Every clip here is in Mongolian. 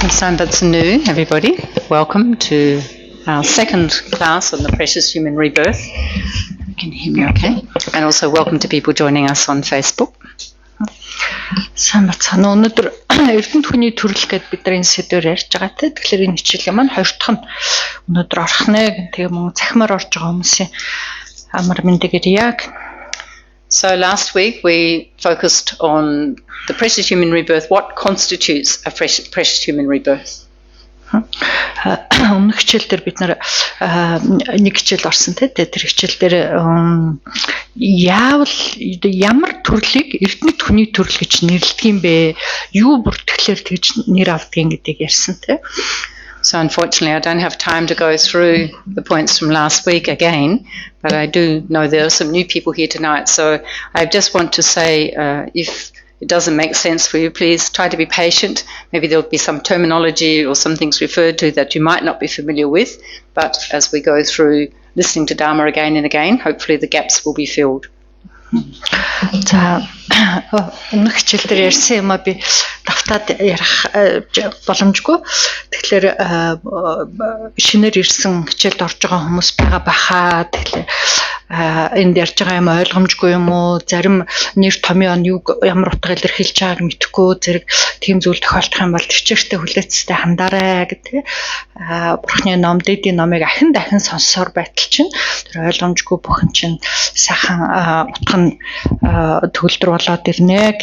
That's new, everybody. Welcome to our second class on the precious human rebirth. You can hear me okay? And also welcome to people joining us on Facebook. Сайн бацхан өнөөдөр эрдэнэт хүний төрөл гэдээ бидний сэдвээр ярьж байгаа те. Тэгэхээр энэ хичээлээ маань хоёр дахь нь өнөөдөр орох нэ. Тэгээ мөн захимаар орж байгаа хүмүүсийн амар мэндээр яг. So last week we focused on the precious human rebirth. What constitutes a precious human rebirth? Өмнөх хичээл дээр бид нэг хичээл орсон те. Тэр хичээл дээр ямар төрлийг эрдэнэт хүний төрөл гэж нэрлэдэг юм бэ? Юу бүртгэлээр тэгж нэр авдгийг гэдгийг ярьсан те. So unfortunately I don't have time to go through the points from last week again, but I do know there are some new people here tonight. So I just want to say if it doesn't make sense for you, please try to be patient. Maybe there'll be some terminology or some things referred to that you might not be familiar with, but as we go through listening to Dharma again and again, hopefully the gaps will be filled. За өмнөх хичээл дээр ярьсан юм би давтаад ярих боломжгүй. Тэгэхээр шинээр ирсэн хичээлд орж байгаа хүмүүс байгаа бахаа. Тэгэхээр энд ярьж байгаа юм ойлгомжгүй юм уу? Зарим нэр томьёо нь ямар утга илэрхийлж байгааг мэдэхгүй зэрэг тийм зүйл тохиолдох юм бол төвчээртэй хүлээцтэй хандаарай гэдэг. Бурхны ном дэдийн номыг ахин дахин сонссоор байтал чинь тэр ойлгомжгүй бүхэн чинь сайхан утга нь төгөлдөр болоод ирнэ.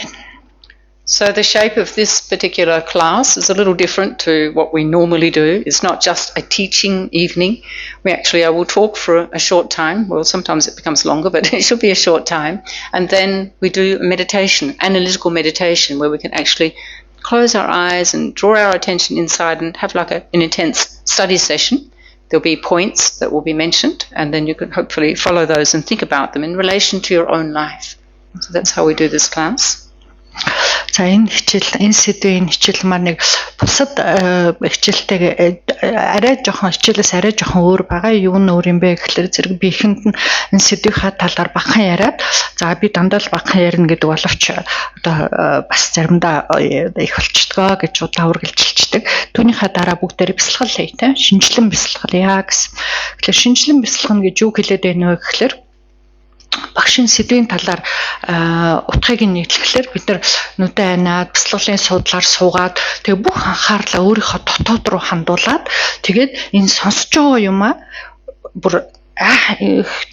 So the shape of this particular class is a little different to what we normally do. It's not just a teaching evening. I will talk for a short time. Well, sometimes it becomes longer, but it should be a short time. And then we do a meditation, analytical meditation, where we can actually close our eyes and draw our attention inside and have like an intense study session. There'll be points that will be mentioned, and then you can hopefully follow those and think about them in relation to your own life. So that's how we do this class. За энэ сэдвийн хичээл маань нэг бусад хичээлтэйгээ арай жоохон өөр байгаа. Юу нь өөр юм бэ гэхэлэр зэрэг би ихэнд нь энэ сэдвийнхаа талаар багахан яриад за би дандаа л багахан ярина гэдэг боловч одоо бас заримдаа их болчдгоо гэж удаа үргэлжилчдэг. Түүнийхээ дараа бүгдээрээ бясалгал хий те. Шинжлэн бясалгалъя гэсэн. Тэгэхээр шинжлэн бясалгана гэж юу хэлээд байна вэ гэхэлэр багшийн сэдвийн талаар утгыг нийтлэхээр бид нар нүдэ айнаад бясалгалын судлаар суугаад тэгээ бүх анхаарлаа өөрийнхөө дотоод руу хандуулад тэгээд энэ сонсож байгаа юмаа бүр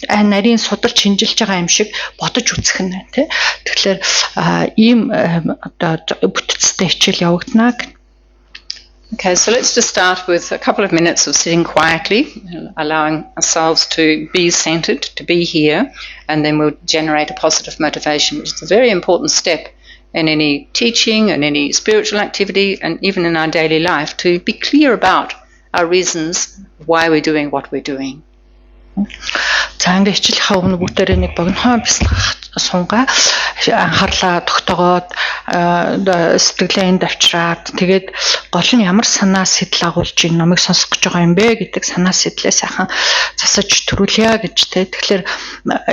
нарийн судалж шинжилж байгаа юм шиг бодож үзэх нь тий. Тэгэхээр ийм одоо бүтцтэй хичээл явагдана. Okay, so let's just start with a couple of minutes of sitting quietly, allowing ourselves to be centered, to be here, and then we'll generate a positive motivation, which is a very important step in any teaching and any spiritual activity and even in our daily life, to be clear about our reasons why we're doing what we're doing. За ингээ хичээлийнхаа өмнө бүгдээрээ нэг богинохон бясалгах сунгаа анхаарлаа тогтоогоод сэтгэлээ энд авчираад тэгээд гол нь ямар санаа сэтэл агуулж энэ номыг сонсох гэж байгаа юм бэ гэдэг санаа сэтлээ сайхан засаж төрүүлье гэж те. Тэгэхээр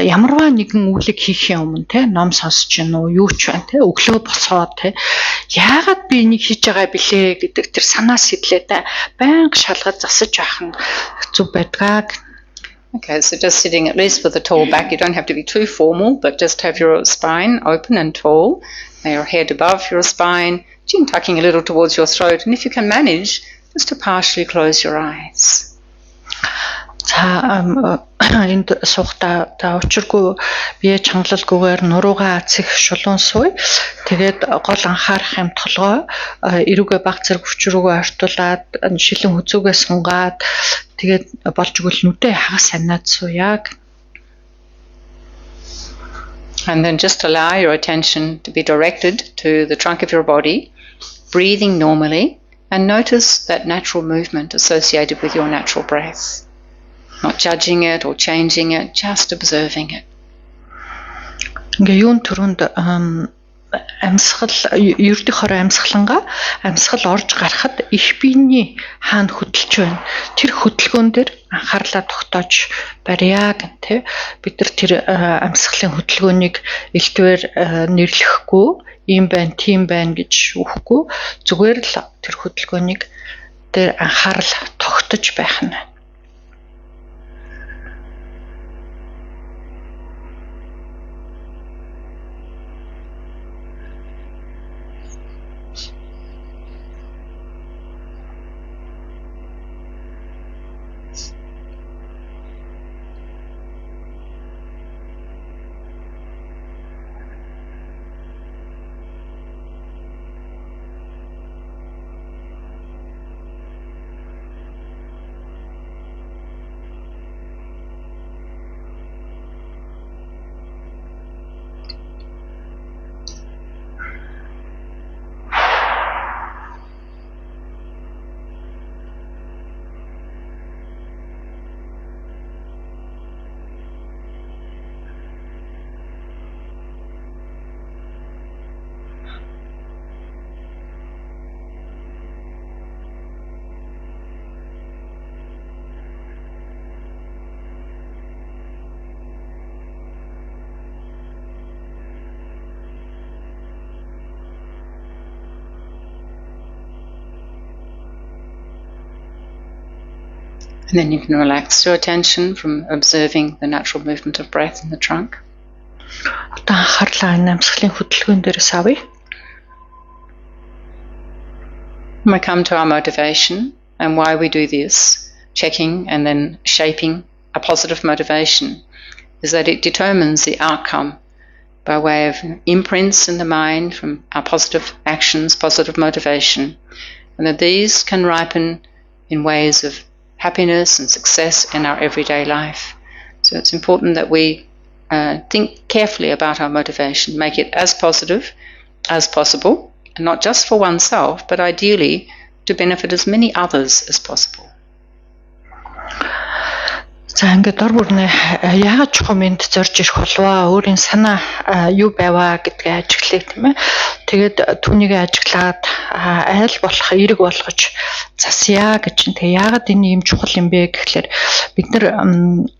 ямарваа нэгэн үйлийг хийхийн өмнө те ном сонсож гин үү юу ч байна те өглөө босоод те яагаад би энийг хийж байгаа билээ гэдэг тэр санаа сэтлээ байнга шалгаж засаж авах нь зүг байдгаа. Okay, so just sitting at least with a tall back. You don't have to be too formal, but just have your spine open and tall, and your head above your spine, chin tucking a little towards your throat, and if you can manage, just to partially close your eyes. За энд суухта учиргүй бие чангалалгүйгээр нуруугаа цэх шулуун сууя. Тэгээд гол анхаарах юм толгой эрүүгээ баг зэрэг өвчрүүгээ ортуулад шилэн хүзүүгээ сунгаад тэгээд болж игэл нүдээ хагас амнаад сууя. And then just allow your attention to be directed to the trunk of your body, breathing normally, and notice that natural movement associated with your natural breath. Not judging it or changing it, just observing it. Ингээ юун төрөнд амьсгал ердийн хорой амьсгал орж гарахад их биений хаана хөдөлж байна. Тэр хөдөлгөөн дээр анхаарлаа тогтоож барья гэн тэ. Бид нар тэр амьсгалын хөдөлгөөнийг элдвээр нэрлэхгүй ийм байна, тийм байна гэж үхэхгүй зүгээр л тэр хөдөлгөөнийг дээр анхаарал тогтож байх нь. And then you can relax your attention from observing the natural movement of breath in the trunk. Одоо анхаарлаа энэ амьсгалын хөдөлгөөн дээрээс авъя. We come to our motivation and why we do this, checking and then shaping a positive motivation, is that it determines the outcome by way of imprints in the mind from our positive actions, positive motivation, and that these can ripen in ways of happiness and success in our everyday life. So it's important that we think carefully about our motivation, make it as positive as possible, and not just for oneself, but ideally to benefit as many others as possible. За ингээд дор бүрнээ яагаад чухам энд зорж ирэх болов өөрийн санаа юу байваа гэдгээ ажиглая тийм ээ. Тэгээд түүнийг ажиглаад айл болох эерэг болгож засъя гэж чинь. Тэгээ яагаад энэ юм чухал юм бэ гэхлээр бид нар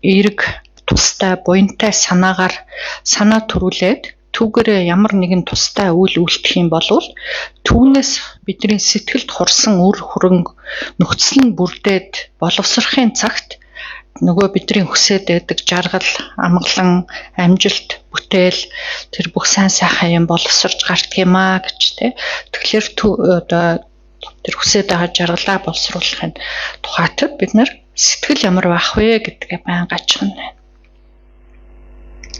эерэг тустай буянтай санаагаар санаа төрүүлээд түүгээр ямар нэгэн тустай үйл үйлдэх юм бол түүнээс бидний сэтгэлд хорсон үр хөрөнгө нөхцөл нь бүрдээд боловсрохын цагт нөгөө бидний хүсээд байдаг жаргал, амгалан, амжилт, бүтээл тэр бүх сайн сайхан юм боловсрж гардаг юм аа гэж тий. Тэгэхээр одоо тэр хүсээд байгаа жаргалаа боловсруулахын тухайд бид нар сэтгэл ямар байх вэ гэдгээ байнга ачхна байна.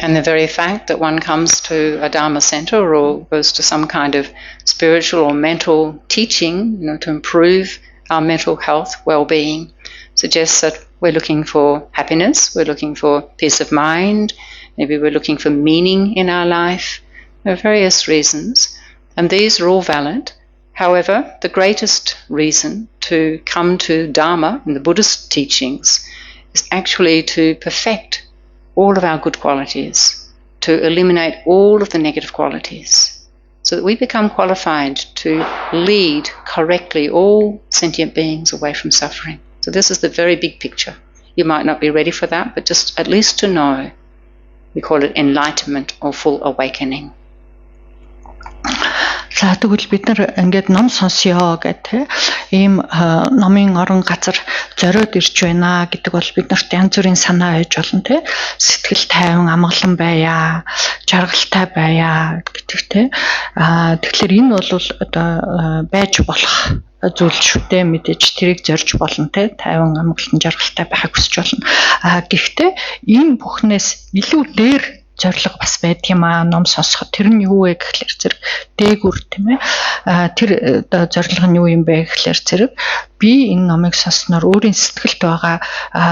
And the very fact that one comes to a Dharma center or goes to some kind of spiritual or mental teaching, to improve our mental health, well-being, suggests that we're looking for happiness, we're looking for peace of mind, maybe we're looking for meaning in our life. There are various reasons, and these are all valid. However, the greatest reason to come to Dharma in the Buddhist teachings is actually to perfect all of our good qualities, to eliminate all of the negative qualities, so that we become qualified to lead correctly all sentient beings away from suffering. So this is the very big picture. You might not be ready for that, but just at least to know. We call it enlightenment or full awakening. За тэгвэл бид нар ингээд ном сонсё гэдэг ийм номын орон газар зориод ирж байна гэдэг бол бид нарт янз бүрийн санаа байж болно те сэтгэл тайван амгалан байя жаргалтай байя гэдэг те тэгэхээр энэ бол одоо байж болох зүйл шүү дээ мэдээж тэрийг зорж болно те тайван амгалан жаргалтай байхыг хүсэж болно гэхдээ энэ бүхнээс илүү дээр зорилго бас байдаг юм аа ном сонсоход тэр нь юу вэ гэхлээр зэрэг дээгүр тийм ээ тэр зорилго нь юу юм бэ гэхлээр зэрэг би энэ номыг сонсноор өөрийн сэтгэлд байгаа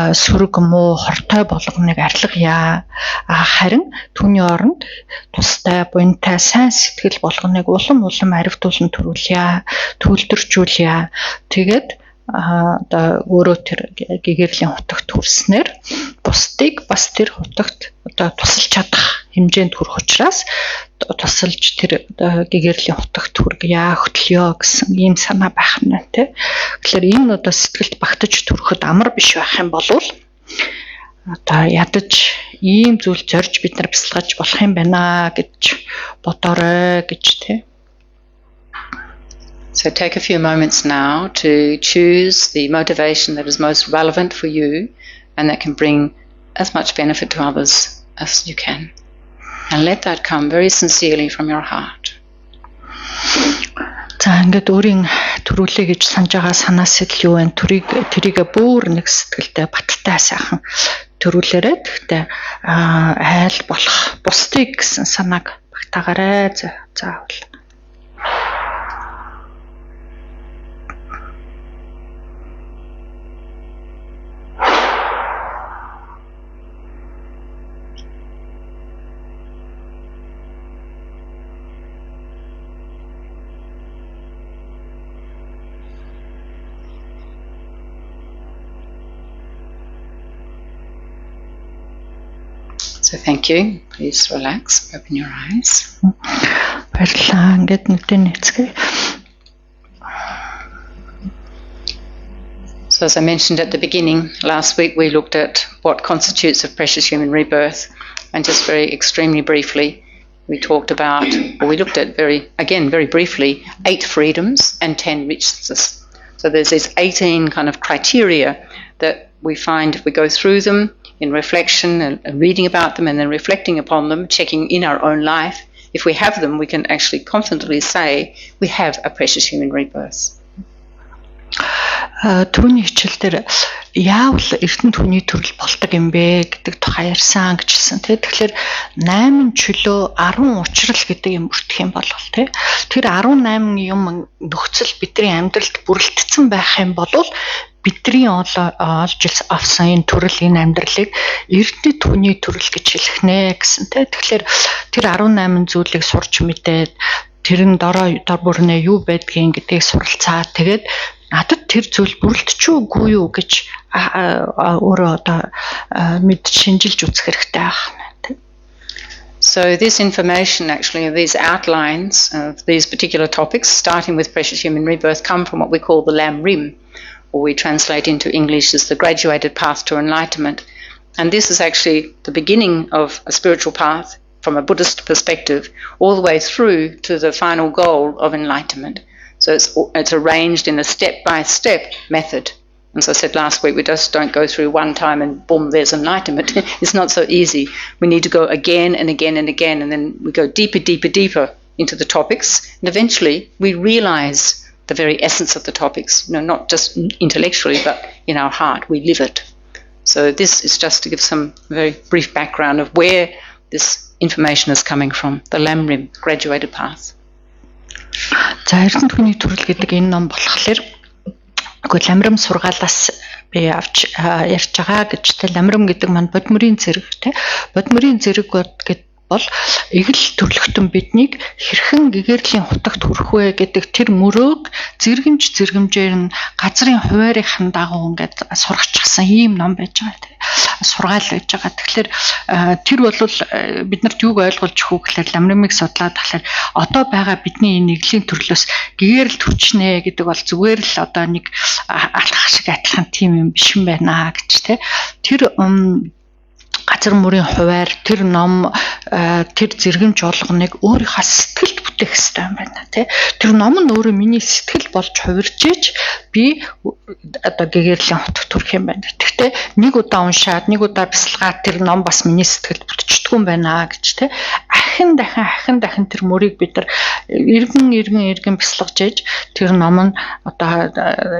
сөрөг муу хортой болгоныг арилгая харин түүний оронд тустай буянтай сайн сэтгэл болгоныг улам аривдуулан төрүүлье төвлөржүүлье тэгээд одоо өөрөө тэр гэгэрлийн хутагт хүрснээр бусдыг бас тэр хутагт одоо тусалж чадах хэмжээнд хүрэх учраас тусалж тэр гэгэрлийн хутагт хүргье хөтлөё гэсэн ийм санаа байх нь тий. Тэгэхээр энэ одоо сэтгэлд багтаж төрөхөд амар биш байх юм бол одоо ядаж ийм зүйл зорж бид нар бясалгаж болох юм байна гэж бодоорой гэж тий. So take a few moments now to choose the motivation that is most relevant for you and that can bring as much benefit to others as you can. And let that come very sincerely from your heart. За ингээд өөрийн төрүүлээ гэж санаж байгаа санаас л юу вэ? Тэрийг бүр нэг сэтгэлдээ баттай сайхан төрүүлээрэй. Гэхдээ айл болох бусдыг гэсэн санааг багтаагаарай. Заавал. So thank you. Please relax. Open your eyes. Баярлалаа. Ингээд нүдэн нэцгээе. So as I mentioned at the beginning, last week we looked at what constitutes a precious human rebirth, and just very extremely briefly we talked about, or we looked at very briefly, 8 freedoms and 10 richnesses. So there's these 18 kind of criteria that we find if we go through them in reflection and reading about them and then reflecting upon them, checking in our own life, if we have them, we can actually confidently say we have a precious human rebirth. Түрүүний хичээлдэр яавал эрдэнэ хүний төрөл болдог юм бэ гэдэг тухай ярьсан гэжсэн тий. Тэгэхээр 8 чөлөө 10 учрал гэдэг юм бүртгэх юм бол тий. Тэр 18 юм нөхцөл бидний амьдралд бүрэлдсэн байх юм бол бидний олж авсан энэ төрөл энэ амьдралыг эрдэнэ хүний төрөл гэж хэлэх нэ гэсэн тий. Тэгэхээр тэр 18 зүйлийг сурч мэдээд тэрэн дор бүрнээ юу байдгийг гэдгийг суралцаа. Тэгээд надад тэр зүйл бүрэлдэхгүй юу гэж өөрөө одоо мэд шинжилж үзэх хэрэгтэй байна. So this information, actually, these outlines of these particular topics, starting with precious human rebirth, come from what we call the Lam Rim, or we translate into English as the graduated path to enlightenment. And this is actually the beginning of a spiritual path from a Buddhist perspective, all the way through to the final goal of enlightenment. So it's arranged in a step-by-step method. And so I said last week, we just don't go through one time and boom, there's enlightenment. It's not so easy. We need to go again and again and again, and then we go deeper, deeper, deeper into the topics, and eventually we realize the very essence of the topics, not just intellectually, but in our heart, we live it. So this is just to give some very brief background of where this information is coming from, the Lam Rim, graduated path. За эрдэнэ хүний төрөл гэдэг энэ ном болохоор ламрам сургаалаас би авч ярьж байгаа гэж тэ ламрам гэдэг маань бодмөрийн зэрэг тэ бодмөрийн зэрэг гэдэг бол эгэл төрлөختөн биднийг хэрхэн гэгэрлийн хутагт хүрэх вэ гэдэг тэр мөрөөг зэрэгмжээр нь газрын хуваарийн дагуу ингээд сургачихсан ийм ном байж байгаа тийм сургаал байж байгаа. Тэгэхээр тэр бол биднэрт юуг ойлгуулж өгөх гэхээр ламрамыг судлаад тахлаар одоо байгаа бидний энэ нэглийн төрлөөс гэгэрэл төрчнэ гэдэг бол зүгээр л одоо нэг алхах шиг адилхан тийм юм биш юм байна гэж тийм тэр газар мөрийн хуваар тэр ном тэр зэргэмж болгоныг өөрийнхөө сэтгэлд бүтээх хэрэгтэй юм байна тий. Тэр ном нь өөрөө миний сэтгэл болж хувирж иж би одоо гэгэрлийн хотод төрөх юм байна. Гэхдээ нэг удаа уншаад нэг удаа бясалгаад тэр ном бас миний сэтгэлд бүтчихдэг юм байна гэж тий. Ахин дахин тэр мөрийг бид нар эргэн бясалгаж иж тэр ном нь одоо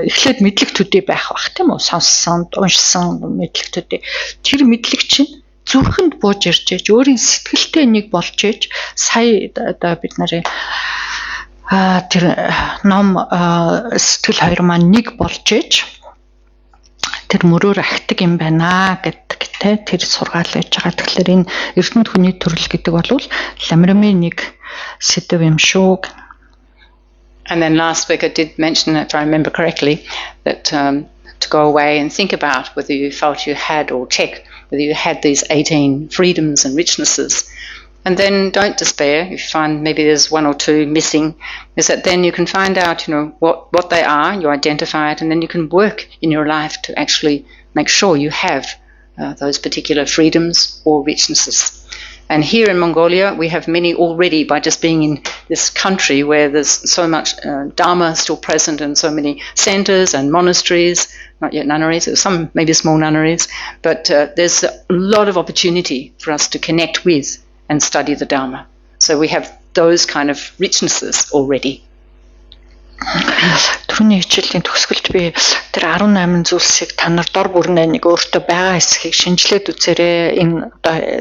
эхлээд мэдлэг төдий байх бах тийм үү? Сонссон, уншсан мэдлэг төдий. Тэр мэдлэг чинь зүрхэнд бууж ирж ээж өөрийн сэтгэлтэй нэг болж ээж сая одоо бид нарын тэр ном сэтгэл хоёр маань нэг болж ээж тэр мөрөөр ахдаг юм байна гэдэг те тэр сургаал байж байгаа. Тэгэхээр энэ эрдэнэ хүний төрөл гэдэг бол ламрамын нэг сэдв юм шүү. And then last week I did mention, if I remember correctly, that to go away and think about whether you felt you had, or check whether you had these 18 freedoms and richnesses. And then don't despair if you find maybe there's one or two missing, is that then you can find out, what they are, you identify it, and then you can work in your life to actually make sure you have those particular freedoms or richnesses. And here in Mongolia, we have many already by just being in this country where there's so much Dharma still present and so many centres and monasteries, not yet nunneries, some maybe small nunneries, but there's a lot of opportunity for us to connect with and study the Dharma. So we have those kind of richnesses already. Түрүүний хичээлийн төгсгөлд би тэр 18 зүйлсийг та нар дор бүрнээ нэг өөртөө байгаа хэсгийг шинжилээд үзээрэй. Энэ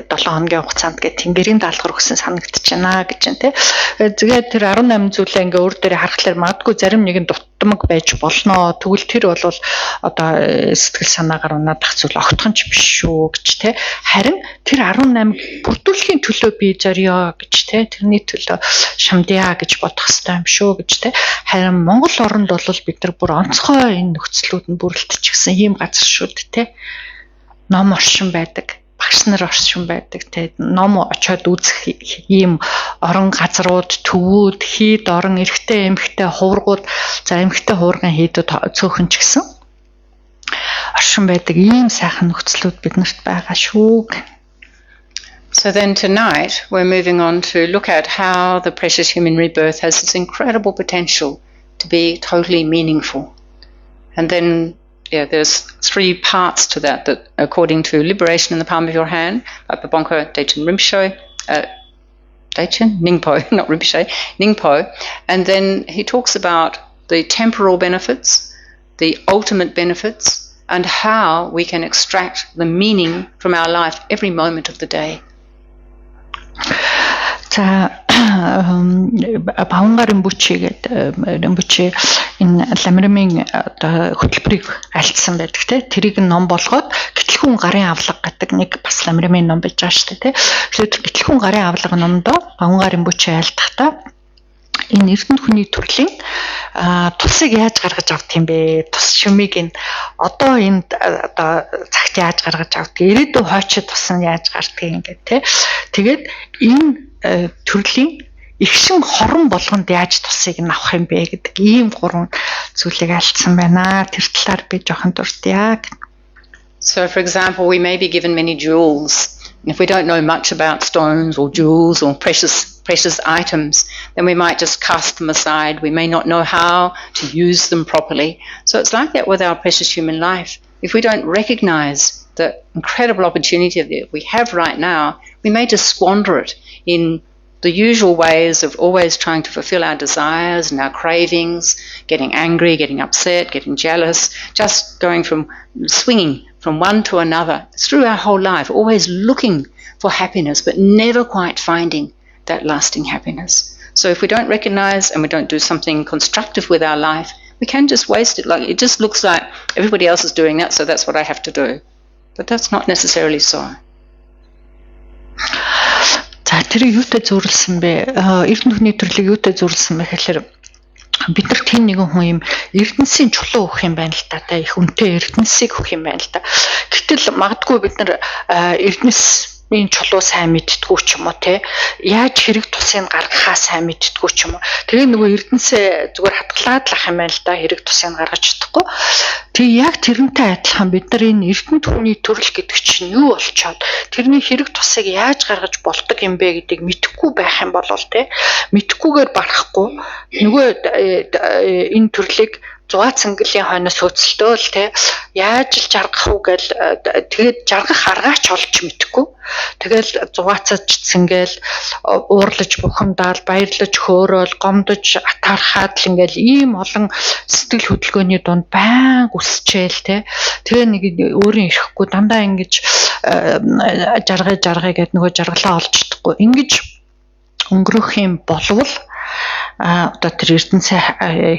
одоо 7 хоногийн хугацаанд гэх тэнгэрийн даалгавар өгсөн санагдчихна гэж байна те. Тэгээд тэр 18 зүйлээ ингээ өөр дээрээ харахаар магадгүй зарим нэг нь дутмаг байж болно. Тэгвэл тэр бол одоо сэтгэл санаагаар унаадах зүйл огтхон ч биш шүү гэж те. Харин тэр 18 бүрдүүлэхийн төлөө би зорио гэж те. Тэрний төлөө шамдъя гэж бодох хэрэгтэй юм шүү гэж те. Харин Монгол оронд бол бид нар бүр онцгой энэ нөхцлүүд нь бүрэлдэчихсэн ийм газар шүү дээ. Ном оршин байдаг, багш нар оршин байдаг, ном очиод үзэх ийм орон газрууд, төвүүд, хийд орон эрэгтэй эмэгтэй хуврагууд, за эмэгтэй хуурган хийдэд цөөхөн ч гэсэн оршин байдаг ийм сайхан нөхцлүүд биднэрт байгаа шүү. So then tonight we're moving on to look at how the precious human rebirth has this incredible potential to be totally meaningful. And then there's 3 parts to that according to Liberation in the Palm of Your Hand by Pabonka Dachin Rinpoche, Ningpo, not Rinpoche, Ningpo. And then he talks about the temporal benefits, the ultimate benefits, and how we can extract the meaning from our life every moment of the day. За Паванга Римпоче гэдэг Римпоче энэ ламрамын одоо хөтөлбөрийг альцсан байдаг те. Тэрийг ном болгоод Гэтлхүүн гарын авлага гэдэг нэг бас ламрамын ном байж байгаа шүү дээ те. Тэгэхээр Гэтлхүүн гарын авлага номдоо Паванга Римпоче альдахдаа энэ эрдэнэ хүний төрлийн тусыг яаж гаргаж авдаг юм бэ? Тус шүмийг энэ одоо энд одоо цагт яаж гаргаж авдаг? Ирээдүйн хойчид тусан яаж гардаг юм гэдэг те. Тэгээд энэ төрлийн ихшин хорон болгонд яаж тусыг нь авах юм бэ гэдэг ийм 3 зүйлийг альцсан байна. Тэр талаар би жоохон дурдъя. So for example, we may be given many jewels. And if we don't know much about stones or jewels or precious items, then we might just cast them aside. We may not know how to use them properly. So it's like that with our precious human life. If we don't recognize the incredible opportunity that we have right now, we may just squander it in the usual ways of always trying to fulfill our desires and our cravings, getting angry, getting upset, getting jealous, just going from swinging from one to another through our whole life, always looking for happiness but never quite finding that lasting happiness. So if we don't recognize and we don't do something constructive with our life, we can just waste it. Like it just looks like everybody else is doing that, so that's what I have to do. But that's not necessarily so. За тэр юутай зүйрлсэн бэ? Эрдэнэ хүний төрлийг юутай зүйрлсэн бэ гэхээр бид нар тийм нэгэн хүн юм эрдэнсийн чулуу өгөх юм байна л та. Их үнэтэй эрдэнсийг өгөх юм байна л та. Гэтэл магадгүй бид нар эрдэнсийн чулуу сайн мэдтгүү ч юм уу те. Яаж хэрэг тусыг гаргахаа сайн мэдтгүү ч юм уу. Тэгээ нөгөө эрдэнсээ зүгээр хатгалаад лах юм байна л та. Хэрэг тусыг гаргаж чадахгүй. Тэгээ яг тэрнтэй адилхан бид нар энэ эрдэнэ түүний төрөл гэдэг чинь юу болчоод тэрний хэрэг тусыг яаж гаргаж болдог юм бэ гэдгийг мэдэхгүй байх юм бол те мэдэхгүйгээр барахгүй нөгөө энэ төрлийг зугаа цэнгэлийн хойноос хөцөлтөөл те яаж л жаргах уу гэл тэгээд жаргах аргаач олж мэдэхгүй тэгэл зугаацаж цэнгээл уурлаж бухимдаал баярлаж хөөрөөл гомдож атаархаад л ингээл ийм олон сэтгэл хөдөлгөөний дунд баян үсчээл те тэгээ нэг өөрийн ирэхгүй дандаа ингэж жаргая гэд нөгөө жаргалаа олж чадахгүй ингэж өнгөрөх юм болвол одоо тэр эрдэнэсээ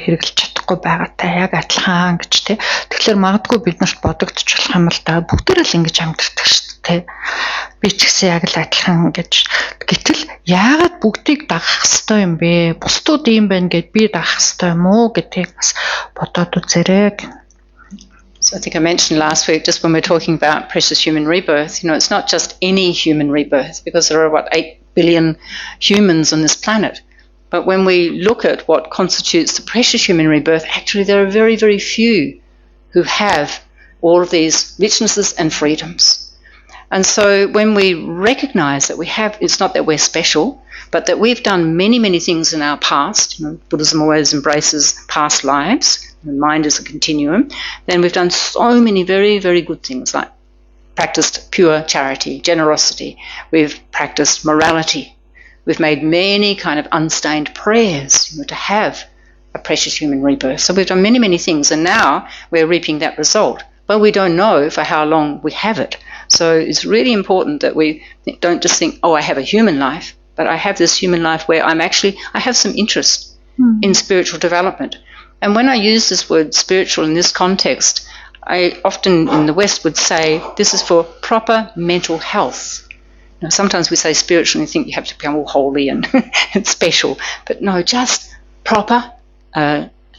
хэрэглэж чадахгүй байгаатай яг адилхан гэж те. Тэгэхээр магадгүй бид нарт бодогдчих юм л да. Бүгдээрээ л ингэж амьдэрдэг шүү дээ. Би ч гэсэн яг л адилхан гэж. Гэтэл яагаад бүгдийг дагах хэвээр юм бэ? Бусдууд ийм байна гэд би дагах хэвээр юм уу гэдгийг бас бодоод үзээрэй. So I think I mentioned last week, just when we were talking about precious human rebirth, it's not just any human rebirth, because there are, 8 billion humans on this planet. But when we look at what constitutes the precious human rebirth, actually there are very, very few who have all of these richnesses and freedoms. And so when we recognize that it's not that we're special, but that we've done many, many things in our past, Buddhism always embraces past lives, the mind is a continuum, then we've done so many very, very good things, like practiced pure charity, generosity, we've practiced morality, we've made many kind of unstained prayers to have a precious human rebirth. So we've done many, many things, and now we're reaping that result. But we don't know for how long we have it. So it's really important that we don't just think, I have a human life, but I have this human life where I have some interest in spiritual development. And when I use this word spiritual in this context, I often in the West would say this is for proper mental health. Sometimes we say spiritual and you think you have to become all holy and special, but no, just proper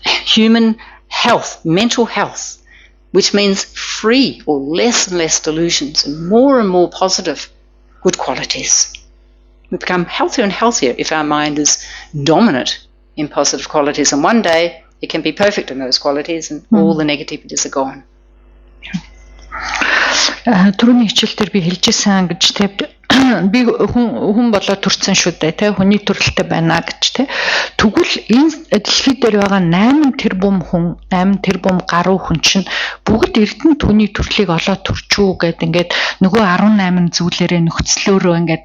human health, mental health, which means free or less and less delusions and more positive good qualities. We become healthier and healthier if our mind is dominant in positive qualities, and one day it can be perfect in those qualities and all the negativities are gone. Түрүүний хичээлдэр би хэлжсэн гэж те би хүн болоод төрсэн шүү дээ те хүний төрөлтэй байна гэж те тэгвэл энэ дэлхий дээр байгаа 8 тэрбум хүн 8 тэрбум гаруй хүн чинь бүгд эрдэнэ түүний төрлийг олоод төрчүү гэд ингээд нөгөө 18 зүйлээрээ нөхцлөөрөө ингээд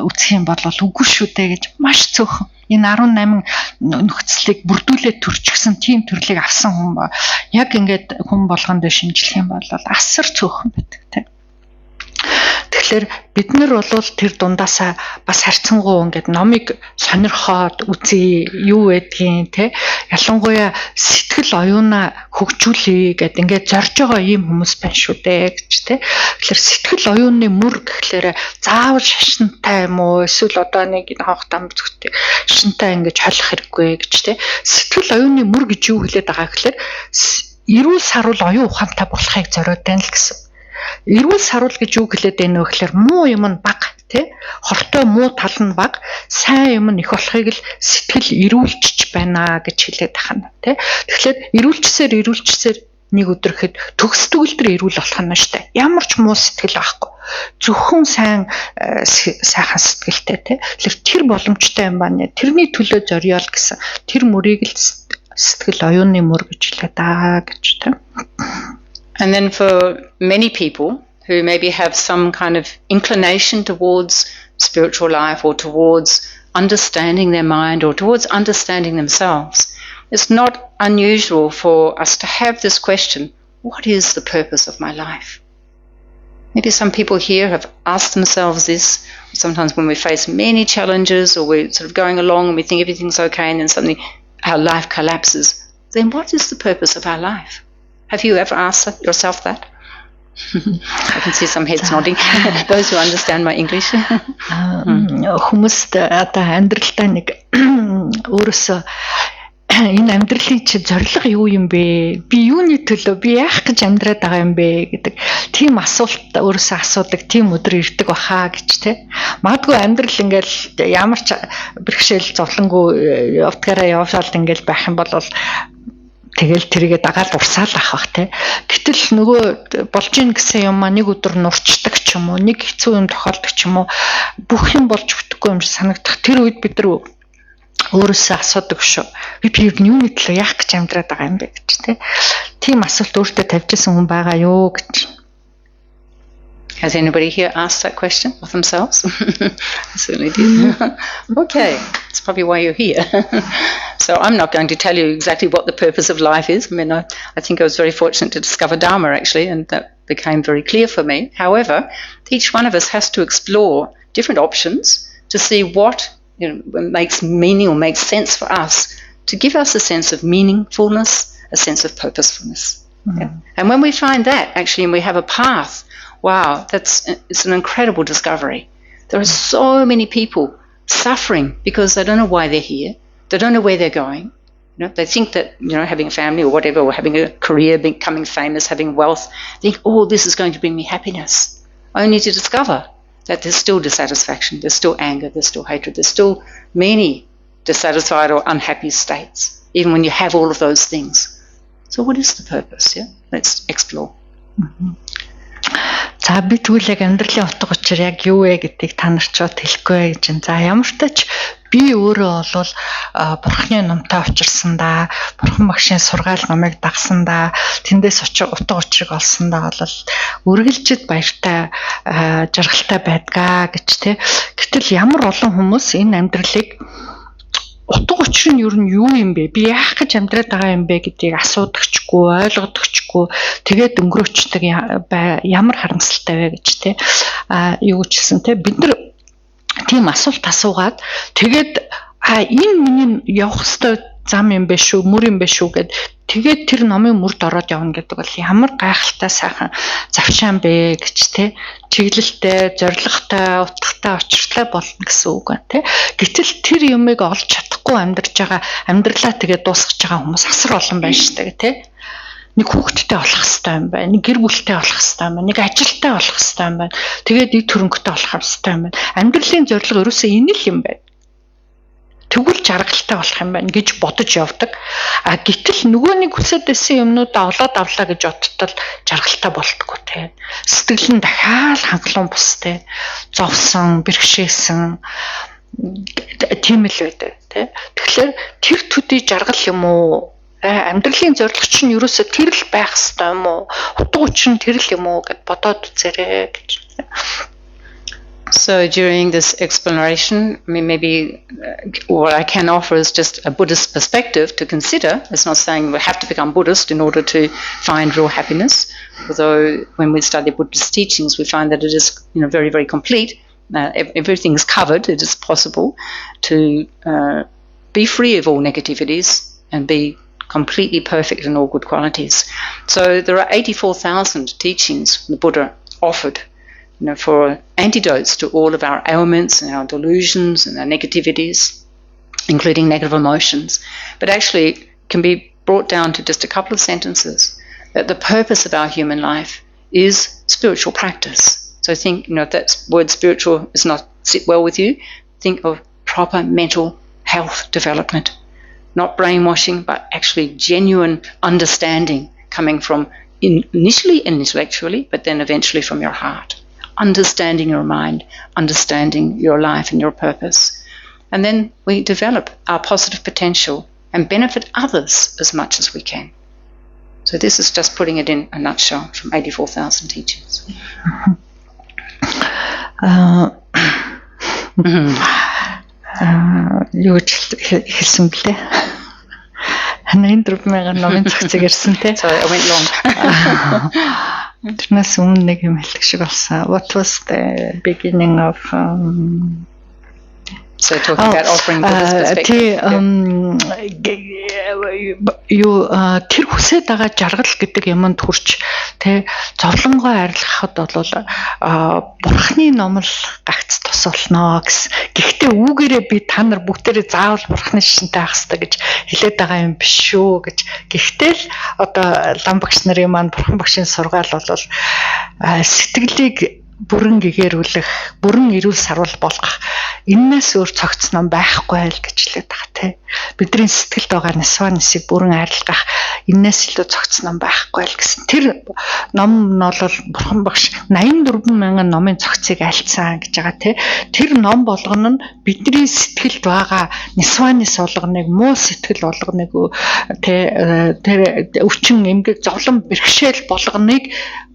үсэх юм бол үгүй шүү дээ гэж маш цөөхөн энэ 18 нөхцлийг бүрдүүлээд төрчихсөн тийм төрлийг авсан хүн ба яг ингээд хүн болгонд шинжлэх юм бол асар цөөхөн байдаг те. Тэгэхээр бид нар бол тэр дундаасаа бас харьцангуй ингээд номыг сонирхоод үзье юу байдгийг те ялангуяа сэтгэл оюунаа хөгжүүлэе гэд ингээд зорж байгаа ийм хүмүүс байна шүү дээ гэж те. Тэгэхээр сэтгэл оюуны мөр гэхлээр заавал шашинтай юм уу эсвэл одоо нэг хонх там зүгтээ шашинтай ингээд холих хэрэггүй гэж те. Сэтгэл оюуны мөр гэж юу хэлээд байгаа гэхлээр эрүүл сарвал оюун ухаантай болохыг зориод байна л гэсэн. Эрүүл сарвал гэж юу хэлээд байна вэ гэхээр муу юм нь бага тий хортой муу тал нь бага сайн юм нь их болохыг л сэтгэл эрүүлчих байна гэж хэлээд тахна тий. Тэгэхээр эрүүлчсээр нэг өдрөхэд төгсдөгөлдөр эрүүл болох нь штэ. Ямар ч муу сэтгэл байхгүй. Зөвхөн сайхан сэтгэлтэй тий. Тэгэхээр тэр боломжтой юм байна. Тэрний төлөө зориол гэсэн. Тэр мөрийг л сэтгэл оюуны мөр гэж хэлээд байгаа гэж тий. And then for many people who maybe have some kind of inclination towards spiritual life or towards understanding their mind or towards understanding themselves, it's not unusual for us to have this question, what is the purpose of my life? Maybe some people here have asked themselves this, sometimes when we face many challenges or we're sort of going along and we think everything's okay and then suddenly our life collapses. Then what is the purpose of our life? Have you ever asked yourself that? I can see some heads nodding. Those who understand my English. Хүмүүст одоо амьдралдаа нэг өөрөөсөө энэ амьдралын чи зорилго юу юм бэ? Би юуны төлөө би яах гэж амьдраад байгаа юм бэ гэдэг тийм асуулт өөрөөсөө асуудаг тийм өдөр ирдэг баха гэж те. Магадгүй амьдрал ингээл ямар ч бэрхшээл зовлонгүй явдгаараа явшаал ингээл байх юм бол тэгэл тэрийгэ дагаад урсаал ах бах те. Гэтэл нөгөө болж ийн гэсэн юм нэг өдөр нурчдаг ч юм уу, нэг хэцүү юм тохиолдог ч юм уу, бүх юм болж өгдөггүй юм шиг санагдах. Тэр үед бид нар өөрөөсөө асуудаг шүү. Би юу юуны төлөө яах гэж амьдраад байгаа юм бэ гэж те. Тийм асуулт өөртөө тавьжсэн хүн байгаа юу гэж. Has anybody here asked that question of themselves? I certainly did. Okay, that's probably why you're here. So I'm not going to tell you exactly what the purpose of life is. I mean, I think I was very fortunate to discover Dharma, actually, and that became very clear for me. However, each one of us has to explore different options to see what makes meaning or makes sense for us, to give us a sense of meaningfulness, a sense of purposefulness. Mm-hmm. Yeah? And when we find that, actually, and we have a path, wow, it's an incredible discovery. There are so many people suffering because they don't know why they're here. They don't know where they're going. They think that, having a family or whatever, or having a career, becoming famous, having wealth, think, this is going to bring me happiness. Only to discover that there's still dissatisfaction, there's still anger, there's still hatred, there's still many dissatisfied or unhappy states, even when you have all of those things. So what is the purpose? Yeah, let's explore. Mm-hmm. За би тэгвэл яг амьдралын утга учир яг юу вэ гэдгийг та нарт чод хэлэхгүй гэж байна. За ямар ч тач би өөрөө бол бурхны номтой учирсандаа, бурхан багшийн сургаал номыг дагсандаа, тэндээс утга учирыг олсондоо бол үргэлжид баяртай, жаргалтай байдгаа гэж тэ. Гэтэл ямар олон хүмүүс энэ амьдралыг утга учир нь юу юм бэ? Би яах гэж амьдраад байгаа юм бэ гэдгийг асуудагчгүй, ойлгодогчгүй, тэгээд өнгөрөөчдөг ямар харамсалтай вэ гэж тэ. Юу гэжсэн тэ бид нар тийм асуулт асуугаад тэгээд энэ миний явах ёстой зам юм бэ шүү, мөр юм бэ шүү гэд тэгээд тэр номын мөрд ороод явна гэдэг бол ямар гайхалтай сайхан завшаан бэ гэж тэ. Чиглэлтэй, зоригтой, утгатай, учиртай болно гэсэн үг байна тий. Гэтэл тэр юмыг олж чадахгүй амьдарч байгаа, амьдралаа тэгээд дуусгаж байгаа хүмүүс асар олон байна шүү дээ тий. Нэг хүүхэдтэй болох хэрэгтэй юм байна, нэг гэр бүлтэй болох хэрэгтэй юм байна, нэг ажилтай болох хэрэгтэй юм байна. Тэгээд ид хөрөнгөтэй болох хэрэгтэй юм байна. Амьдралын зорилго ерөөсөө энэ л юм байна. Тэгвэл жаргалтай болох юм байна гэж бодож явдаг. Гэтэл нөгөө нэг хүсэж байсан юмнуудаа олоод авлаа гэж бодтол жаргалтай болтгоо те. Сэтгэл нь дахиад хангалуун бус те. Зовсон, бэрхшээсэн тийм л байдаг те. Тэгэхээр тэр төдий жаргал юм уу? Амьдралын зорилго чинь ерөөсөө тэр л байх ёстой юм уу? Утга учир нь тэр л юм уу гэд бодоод үзээрэй гэж. So during this exploration, maybe what I can offer is just a Buddhist perspective to consider. It's not saying we have to become Buddhist in order to find real happiness. Although when we study Buddhist teachings, we find that it is, very, very complete. Everything is covered. It is possible to be free of all negativities and be completely perfect in all good qualities. So there are 84,000 teachings the Buddha offered. For antidotes to all of our ailments and our delusions and our negativities, including negative emotions, but actually can be brought down to just a couple of sentences, that the purpose of our human life is spiritual practice. So think, if that word spiritual does not sit well with you, think of proper mental health development, not brainwashing, but actually genuine understanding coming from initially intellectually, but then eventually from your heart. Understanding your mind, understanding your life and your purpose. And then we develop our positive potential and benefit others as much as we can. So this is just putting it in a nutshell from 84,000 teachings. Юу хэлсэн блэ? 84,000 номын зохицыг ирсэн те. Sorry, I went long. Тэрнээс өмнө нэг юм хэлэх шиг болсон. What was the beginning of So talking about offering Buddhist perspective. Тэр хүсэж байгаа жаргал гэдэг юмд хүрч тэ зовлонгоо арилгахад бол бурхны ном л гагц тус болно гэсэн. Гэхдээ үүгээрээ би та нар бүгдээрээ заавал бурхны шишинтэй байх хэрэгтэй гэж хэлээд байгаа юм биш шүү гэж. Гэхдээ л одоо лам багш нарын маань бурхан багшийн сургаал бол сэтгэлийг бүрэн гэгэрүүлэх, бүрэн эрүүл сарвал болгох энэс өөр цогц ном байхгүй л гэж хэлээд байгаа тий. Бидний сэтгэлд байгаа нисванисыг бүрэн арилгах энэс илүү цогц ном байхгүй л гэсэн. Тэр ном нь бол бурхан багш 84,000 номын цогцыг альцсан гэж байгаа тий. Тэр ном болгоно нь бидний сэтгэлд байгаа нисванис болгоныг, муу сэтгэл болгоныг тий тэр өвчин эмгэг зовлон бэрхшээл болгоныг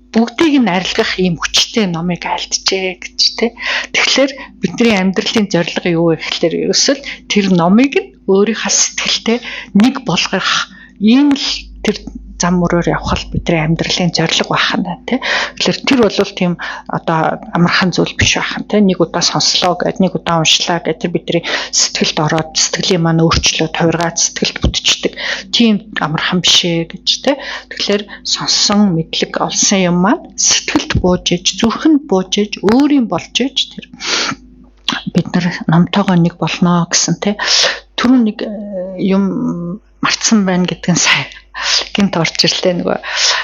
бүгдийг нь арилгах ийм хүчтэй номыг альджээ гэж тий. Тэгэхээр бидний амьдралын зорилго юу вэ гэхээр ерөөсөл тэр номыг нь өөрийнхөө сэтгэлтэй нэг болгох ийм л тэр зам мөрөөр явах л бидний амьдралын зорилго байна тий. Тэгэхээр тэр бол тийм одоо амархан зүйл биш байна тий. Нэг удаа сонслоо гэд, нэг удаа уншлаа гэд тэр бидний сэтгэлд ороод сэтгэлийн маань өөрчлөлт хувиргаад сэтгэлд бүтчихдэг. Тийм амархан биш ээ гэж тий. Тэгэхээр сонсон мэдлэг олсон юм маань сэтгэлд бууж иж, зүрхэнд бууж иж, өөрийн болж иж тэр бид нар номтойгоо нэг болно гэсэн тий. Түрүү нэг юм марцсан байна гэдгэн сайн гинт орж ирлээ нөгөө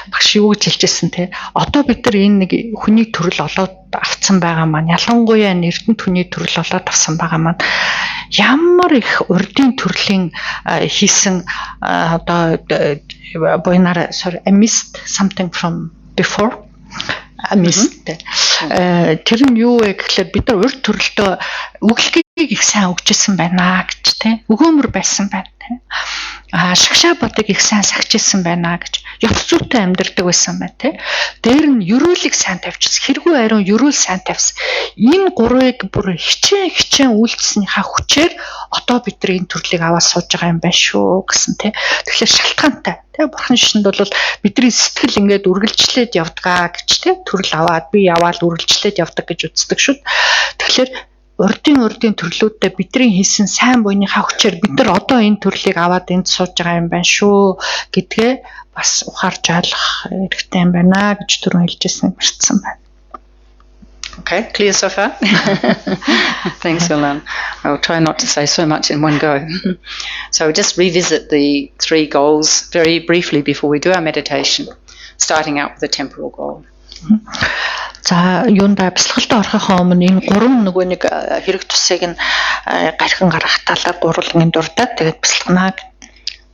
багш юу гэж хэлжсэн те. Одоо бид нар энэ нэг хүний төрөл олоод авцсан байгаа маань ялангуяа эрдэнэ хүний төрөл олоод авсан байгаа маань ямар их урдын төрлийн хийсэн одоо I missed something from before. мистэй. Тэр нь юу вэ гэхлээр бид нар урд төрөлтөө өглөгийг их сайн өгчээсэн байна гэж те. Өгөөмөр байсан байна те. Шагшаа бодог их сайн сахижсэн байна гэж ёс зүйтэй амьдардаг байсан байна те. Дээр нь ерөөлийг сайн тавьчихсан. Хэргүй ариун ерөөл сайн тавьсан. Энэ гурвыг бүр хичээн үйлдэлснийхаа хүчээр одоо бид нар энэ төрлийг аваад сууж байгаа юм байна шүү гэсэн те. Тэгэхээр шалтгаантай те. Бурхан шишинд бол бидний сэтгэл ингээд үргэлжлээд явдгаа гэж те. Төрөл аваад би яваад үргэлжлээд явдаг гэж үздэг шүү. Тэгэхээр урдын төрлүүдтэй бидний хийсэн сайн буйныхаа хүчээр бид нар одоо энэ төрлийг аваад энд сууж байгаа юм байна шүү гэдгээ бас ухаарж ойлгох хэрэгтэй юм байна гэж түрүүн хэлжсэн мэрцсэн байна. Okay, clear so far? Thanks, Yolanda. I'll try not to say so much in one go. So just revisit the 3 goals very briefly before we do our meditation, starting out with the temporal goal. За юунда бясалгалд орохын өмнө энэ 3 нөгөө нэг хэрэг тусыг нь гархан гаргах талаар гурван дурдаад тэгээд бясалгана.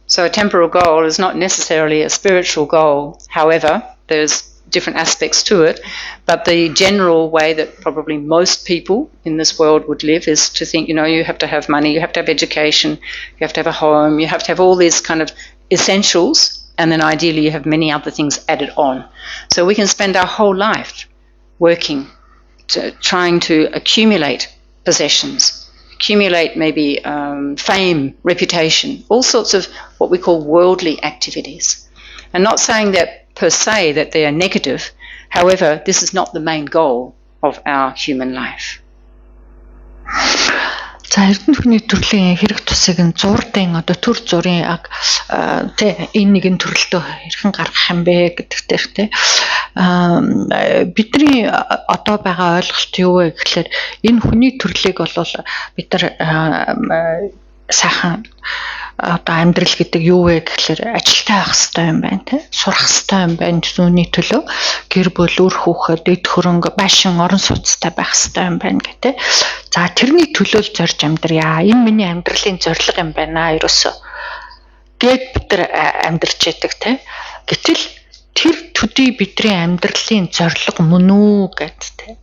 So a temporal goal is not necessarily a spiritual goal. However, there's different aspects to it, but the general way that probably most people in this world would live is to think, you have to have money, you have to have education, you have to have a home, you have to have all these kind of essentials, and then ideally you have many other things added on. So we can spend our whole life working, trying to accumulate possessions, accumulate maybe fame, reputation, all sorts of what we call worldly activities. And not saying that per se that they are negative, however, this is not the main goal of our human life. За эрдэнэ хүний төрлийн хэрэг тусыг нь зурдын одоо төр зургийн энэ нэгэн төрөлтөө хэрхэн гаргах юм бэ гэдэгтэр те бидний одоо байгаа ойлголт юу вэ гэхээр энэ хүний төрлийг бол бид нар сайхан одоо амьдрал гэдэг юу вэ гэхээр ажилтай байх хэрэгтэй юм байна те сурах хэрэгтэй юм байна зүүнний төлөө гэр бүл үр хүүхэд дэд хөрөнгө байшин орон сууцтай байх хэрэгтэй юм байна гэдэг. За тэрний төлөө зорж амьдрья. Энэ миний амьдралын зорилго юм байна ерөөсөө гэд бид нар амьдрч яадаг те. Гэтэл тэр төдий бидний амьдралын зорилго мөн үү гэд те.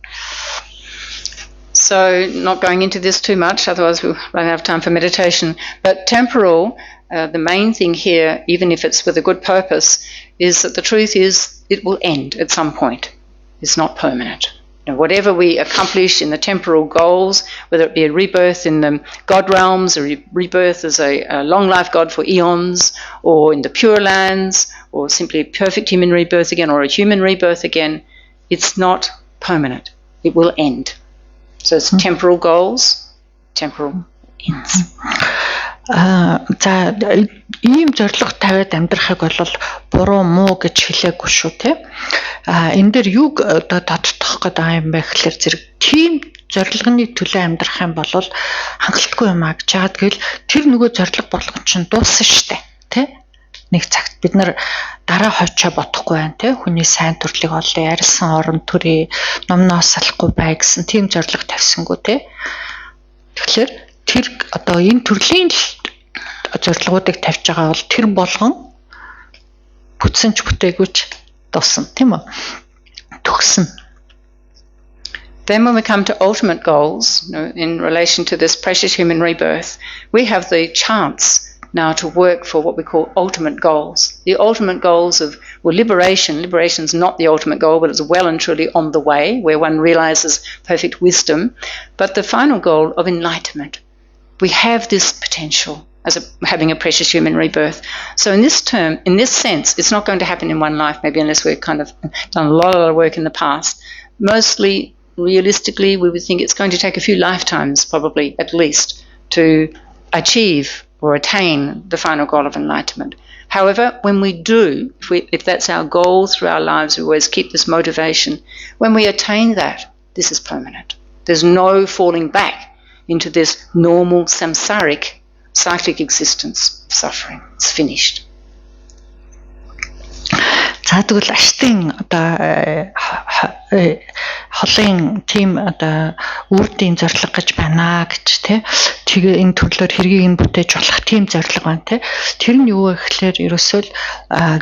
So, not going into this too much, otherwise we'll run out of time for meditation. But temporal, the main thing here, even if it's with a good purpose, is that the truth is it will end at some point. It's not permanent. Whatever we accomplish in the temporal goals, whether it be a rebirth in the God realms, or rebirth as a long life God for eons, or in the Pure Lands, or simply a perfect human rebirth again, or a human rebirth again, it's not permanent. It will end. So it's temporal goals, temporal ends. За ийм зорилго тавиад амьдрахыг бол буруу муу гэж хэлээгүй шүү те. Энэ дээр юг одоо тодтох гэдэг юм бэ гэхээр зэрэг тийм зорилгоны төлөө амьдрах юм бол хангалтгүй юм аа гэж яагаад гэвэл тэр нөгөө зорилго болгон чинь дууссан штэ те. Нэг цагт бид нар дараа хойчоо бодохгүй байна те хүний сайн төрлийг олъё ярьсан орон төрий номноос салахгүй бай гэсэн тийм зорилго тавьсангүй те. Тэгэхээр тэр одоо энэ төрлийн зорилгоодыг тавьж байгаа бол тэр болгон бүтсэн ч бүтээгүйч дуусна тийм үү төгсөн. Then when we come to ultimate goals, in relation to this precious human rebirth, we have the chance now to work for what we call ultimate goals. The ultimate goals of liberation. Liberation is not the ultimate goal, but it's well and truly on the way, where one realizes perfect wisdom. But the final goal of enlightenment. We have this potential as having a precious human rebirth. So in this sense, it's not going to happen in one life, maybe unless we've kind of done a lot of work in the past. Mostly, realistically, we would think it's going to take a few lifetimes, probably at least, to achieve or attain the final goal of enlightenment. However, when we do, if that's our goal through our lives, we always keep this motivation. When we attain that, this is permanent. There's no falling back into this normal samsaric cyclic existence of suffering. It's finished. За тэгвэл аштын одоо холын тим одоо үрдийн зорилго гэж байна гэж тий. Тэгээ энэ төрлөөр хэргийг нь бүтээж болох тим зорилго байна тий. Тэр нь юу вэ гэхээр ерөөсөө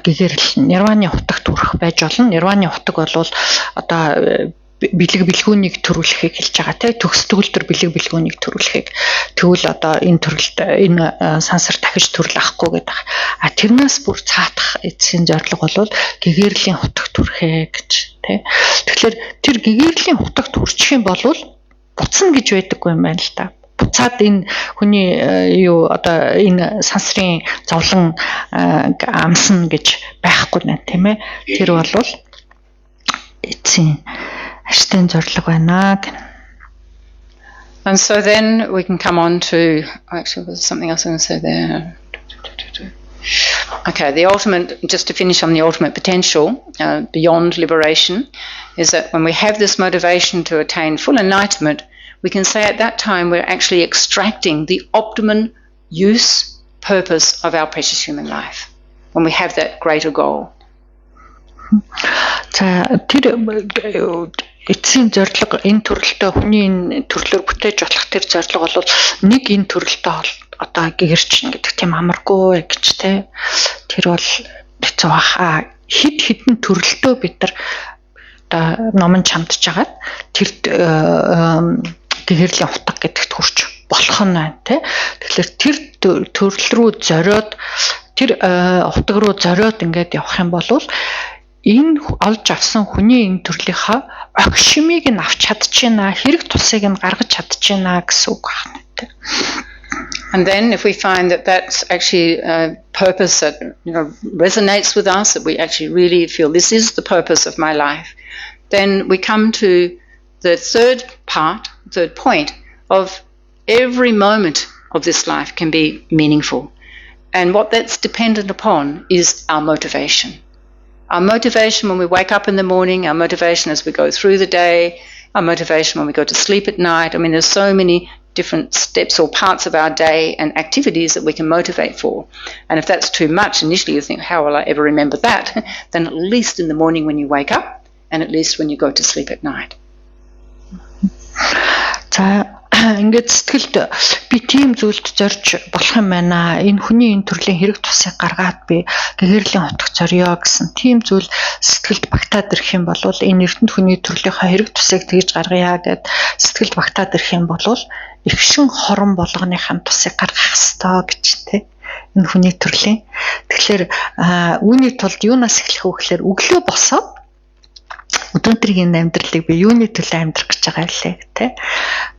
гэгэрл нирваны хутагт хүрэх байж болно. Нирваны утга бол одоо бэлэг бэлгүүнийг төрүүлэхийг хэлж байгаа тийм төгс төгөлдөр бэлэг бэлгүүнийг төрүүлэхийг тэгвэл одоо энэ төрөлд энэ сансар дахиж төрөл авахгүй гэдэг. А тэрнээс бүр цаатах эцсийн зорилго бол гэгэрлийн утга төрхээ гэж тийм. Тэгэхээр тэр гэгэрлийн утга төрчих юм бол буцна гэж байдаггүй юм байна л да. Буцаад энэ хүний одоо энэ сансрын зовлон амсна гэж байхгүй нэ тийм ээ. Тэр бол эцсийн аштын зорилго байна гэх. And so then we can come on to, actually there's something else I'm going to say there. Okay, the ultimate, just to finish on the ultimate potential, beyond liberation, is that when we have this motivation to attain full enlightenment, we can say at that time we're actually extracting the optimum use, purpose of our precious human life, when we have that greater goal. За тэр эцсийн зорилго энэ төрөлтөө хүний энэ төрлөөр бүтээж болох тэр зорилго бол нэг энэ төрөлтөө одоо гэгэрчин гэдэг тийм амаргүй гэж те. Тэр бол хэцүү баха. Хид хідэн төрөлтөө бид нар одоо номон чамдж хагаад тэр гэгэрлийн утга гэдэгт хүрч болох нь байна те. Тэгэхээр тэр төрөл рүү зориод тэр утга руу зориод ингээд явах юм бол энэ олж авсан хүний энэ төрлийнхаа огшимыг нь авч чадчихна, хэрэг тусыг нь гаргаж чадчихна гэсэн үг байна. And then if we find that that's actually a purpose that resonates with us, that we actually really feel this is the purpose of my life, then we come to the third point of every moment of this life can be meaningful. And what that's dependent upon is our motivation. Our motivation when we wake up in the morning, our motivation as we go through the day, our motivation when we go to sleep at night. I mean, there's so many different steps or parts of our day and activities that we can motivate for. And if that's too much, initially you think, how will I ever remember that? Then at least in the morning when you wake up and at least when you go to sleep at night. Ингээд сэтгэлд би тийм зүйлд зорж болох юм байна. Энэ хүний энэ төрлийн хэрэг тусыг гаргаад би гэгэрлийн утга зорьё гэсэн тийм зүйл сэтгэлд багтаад ирэх юм бол энэ эрдэнэ хүний төрлийнхаа хэрэг тусыг тэгж гаргая гэд сэтгэлд багтаад ирэх юм бол ихшин хорон болгоныхаа тусыг гаргах ёстой гэж тэ. Энэ хүний төрлийн. Тэгэхээр үүний тулд юунаас эхлэх вэ гэхээр өглөө босоод өдөртгийн амьдралыг би юуны төлөө амьдрах гэж байгаа лээ тэ.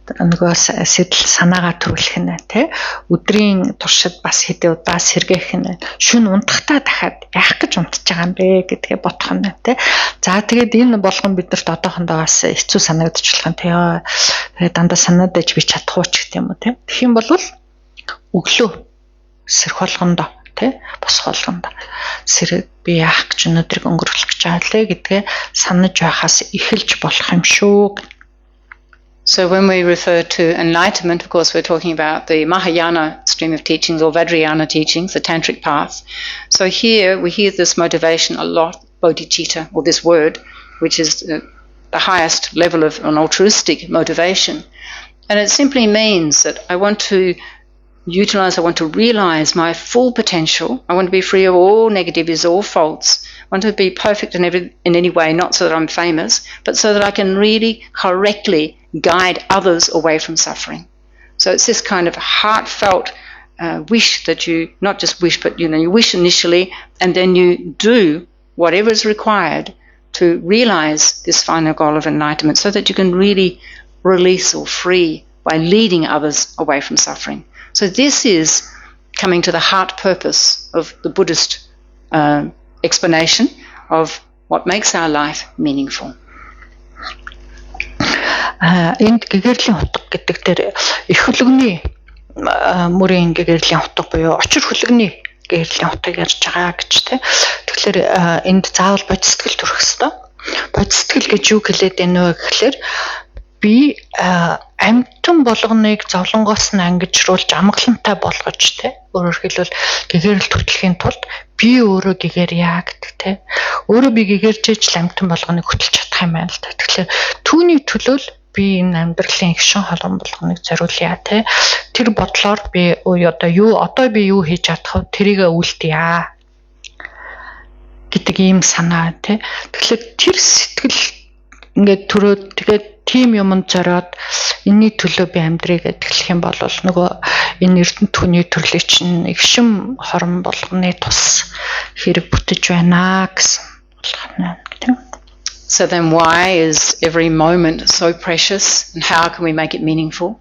Нөгөө сэтэл санаагаар төрүүлэх нь тэ. Өдрийн туршид бас хэдэн удаа сэргээх нь шүн унтахтаа дахиад яах гэж унтж байгаа юм бэ гэдгээ бодох нь тэ. За тэгээд энэ болгон биднэрт одоохондоо бас хэцүү санагдчихлах нь тэ. Тэгээд дандаа санаад байж би чадахгүй ч гэх юм уу тэ. Тэгэх юм бол өглөө сэрх болгондоо тэ босох болгондоо сэрэг би яах гэж өнөөдрийг өнгөрүүлэх гэж байгаа лээ гэдгээ санаж байхаас эхэлж болох юм шүү. So when we refer to enlightenment, of course, we're talking about the Mahayana stream of teachings or Vajrayana teachings, the Tantric path. So here we hear this motivation a lot, bodhicitta, or this word, which is the highest level of an altruistic motivation. And it simply means that I want to utilize, I want to realize my full potential. I want to be free of all negativities, all faults. I want to be perfect in any way, not so that I'm famous, but so that I can really correctly guide others away from suffering. So it's this kind of heartfelt wish that you, not just wish, but you wish initially, and then you do whatever is required to realize this final goal of enlightenment so that you can really release or free by leading others away from suffering. So this is coming to the heart purpose of the Buddhist explanation of what makes our life meaningful. Энд гэгэрлийн утга гэдэг дээр их хөлөгний мөрийн гэгэрлийн утга буюу очир хөлөгний гэгэрлийн утгыг ярьж байгаа гэж тэ. Тэгэхээр энд заавал бодис сэтгэл төрөх ёстой. Бодис сэтгэл гэж юу хэлээд байна вэ гэхээр би амьтан болгоныг зовлонгоос нь ангижруулж амгалантай болгож тэ. Өөрөөр хэлбэл гэгэрэл хөтлөхийн тулд би өөрөө гэгэрья гэдэг тэ. Өөрөө би гэгэрчээж амьтан болгоныг хөтлж чадах юм байна л та. Тэгэхээр түүний төлөө би энэ амьдралын их шин холон болгоныг зориулъя тэ. Тэр бодлоор би одоо би юу хийж чадах вэ? Тэрийг үлдээе. гэдэг ийм санаа тий. Тэгэхээр тэр сэтгэл ингээд төрөөд тэгээд тийм юмд зориод энэний төлөө би амьдрий гэдэг хэлэх юм бол нөгөө энэ эрдэнэ түүний төрлийг чинь эгшин хорон болгоны тус хэрэг бүтэж байна гэсэн болгоно тийм. So then why is every moment so precious and how can we make it meaningful?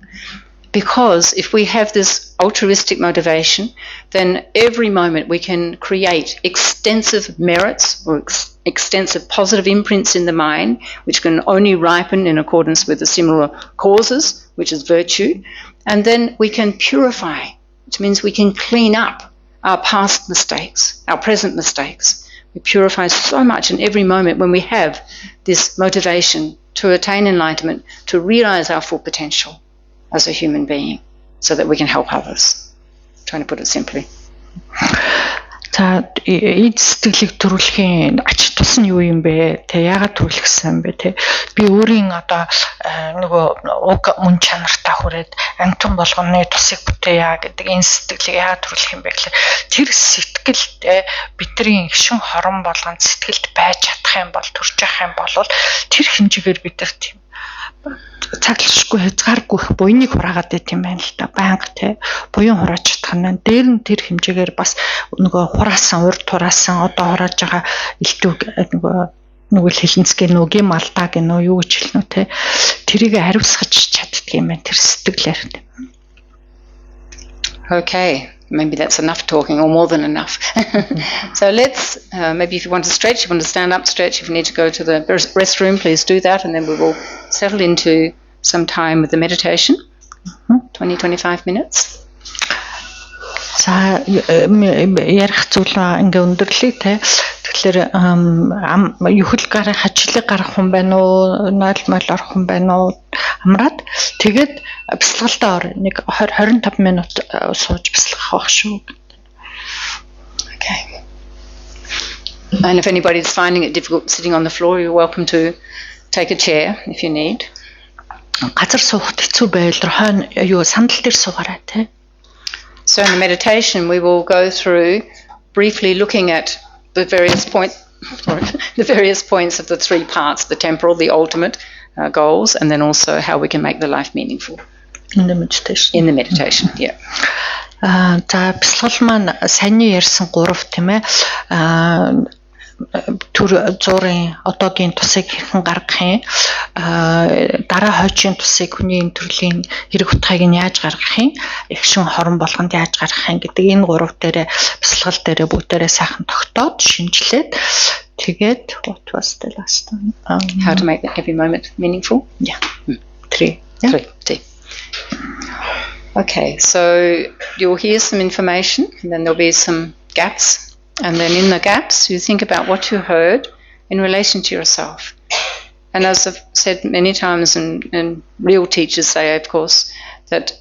Because if we have this altruistic motivation, then every moment we can create extensive merits or extensive positive imprints in the mind, which can only ripen in accordance with the similar causes, which is virtue. And then we can purify, which means we can clean up our past mistakes, our present mistakes. We purify so much in every moment when we have this motivation to attain enlightenment, to realize our full potential as a human being, so that we can help others. I'm trying to put it simply. За эд сэтгэлийг төрүүлэхийн ач тус нь юу юм бэ? Тэ яагаад төрүүлсэн бэ? Тэ би өөрийн одоо нөгөө уг мөн чанартай хүрээд амтан болгоны тусыг бүтээя гэдэг энэ сэтгэлийг яагаад төрүүлэх юм бэ гэхээр тэр сэтгэлд бидний гişүн хорон болгонд сэтгэлд байж чадах юм бол төрж явах юм бол тэр хэмжээгээр бид нар тийм цаглахгүй хязгааргүй буйныг хураагаад байт юм байна л да. Банк те буян хурааж чадах нь дээр нь тэр хэмжээгээр бас нөгөө хураасан урд хураасан одоо хурааж байгаа илтүүг нөгөө хэлэнцгээ нүгийн малдаа гэнэ юу гэж хэлнэ те тэрийг хариуцгаж чаддаг юм байна тэр сэтгэлээр. Okay, maybe that's enough talking or more than enough. So let's, maybe if you want to stretch, if you want to stand up, stretch. If you need to go to the restroom, please do that. And then we will settle into some time with the meditation, 20-25 minutes. За ярих зүйл ингээ өндөрлөе те. Тэгэхээр юхэл гарын хачлыг гарах хүн байна уу, нойлмол орох хүн байна уу амраад тэгээд бясалгалтай ор нэг 20-25 минут сууж бясалгах байх шүү. Okay. And if anybody is finding it difficult sitting on the floor, you're welcome to take a chair if you need. Газар суухад хэцүү байвал хойно юу сандал дээр суугаарай те. So in the meditation, we will go through briefly looking at the various points of the three parts: the temporal, the ultimate goals, and then also how we can make the life meaningful. In the meditation. In the meditation, yeah. За бясалгал маань саяны ярьсан 3 тийм ээ. Төр зургийн одоогийн тусыг хэрхэн гаргах юм, дараа хойчийн тусыг хүний энэ төрлийн хэрэг утгыг нь яаж гаргах юм, экшн хорон болгонд яаж гаргах юм гэдэг энэ 3 дээрээ бясалгал дээрээ бүгдээрээ сайхан тогтоод шинжилээд тэгээд what was the last one? How to make every moment meaningful? Yeah. 3. Okay, so you'll hear some information and then there'll be some gaps. And then in the gaps, you think about what you heard in relation to yourself. And as I've said many times, and real teachers say, of course, that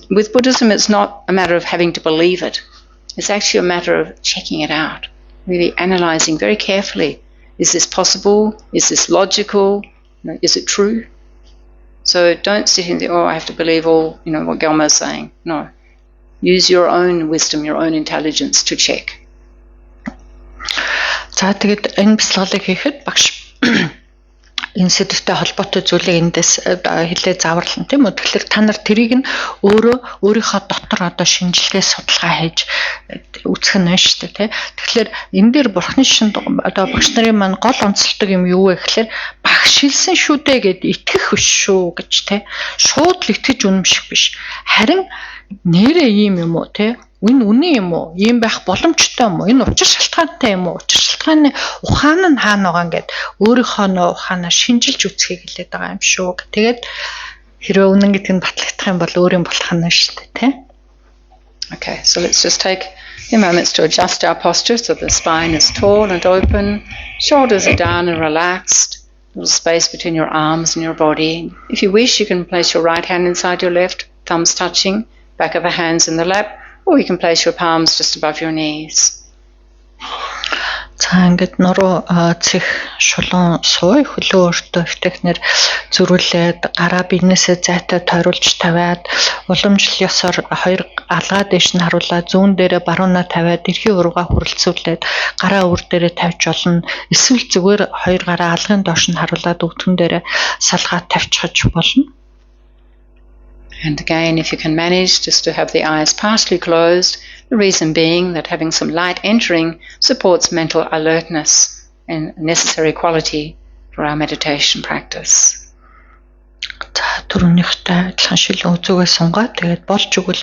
with Buddhism, it's not a matter of having to believe it. It's actually a matter of checking it out, really analysing very carefully. Is this possible? Is this logical? Is it true? So don't sit and think, oh, I have to believe all, what Gelma is saying. No. Use your own wisdom, your own intelligence to check. За тэгээд энэ бясалгалыг хийхэд багш энэ сэдвтэй холбоотой зүйлийг эндээс хэлээ зааварлан тийм үү. Тэгэхээр та нар тэрийг нь өөрийнхөө дотор одоо шинжилгээ судалгаа хийж үзэх нь байна шүү дээ тийм. Тэгэхээр энэ дээр бурхны шинд одоо багш нарын маань гол онцлогтой юм юу вэ гэхээр багш хэлсэн шүү дээ гэд итгэх биш шүү гэж тийм. Шууд л итгэж үнэмших биш. Харин нэрээ ийм юм уу тийм. Энэ үнэн юм уу? Ийм байх боломжтой юм уу? Энэ учир шалтгаантай юм уу? Учир шалтгааны ухаан нь хаана байгаа гэд өөрийнхөө нөө ухаанаа шинжилж үзхийг хэлээд байгаа юм шүү. Тэгээд хэрвээ үнэн гэдг нь батлагдах юм бол өөрийн болох нь шүү дээ, тийм. Okay, so let's just take a moment to adjust our posture so the spine is tall and open, shoulders are down and relaxed, a little space between your arms and your body. If you wish, you can place your right hand inside your left, thumbs touching, back of the hands in the lap. Or you can place your palms just above your knees. За ингээд нуруу цэх шулуун сууй хөлөө өөртөө ихтэхнэр зөрүүлээд гараа биенээсээ зайтай тойруулж тавиад уламжлал ёсоор хоёр алгаа дээш нь харуулаад зүүн дээрээ баруунаа тавиад эрхийн уруугаа хүрэлцүүлээд гараа өөр дээрээ тавьж болно. Эсвэл зүгээр хоёр гараа алгын доош нь харуулаад өвдгөн дээрээ салгаад тавьчихж болно. And again, if you can manage just to have the eyes partially closed, the reason being that having some light entering supports mental alertness and necessary quality for our meditation practice. За түрүүнийхтэй адилхан шилэн үзүүгээ сунгаад тэгээд болж игэл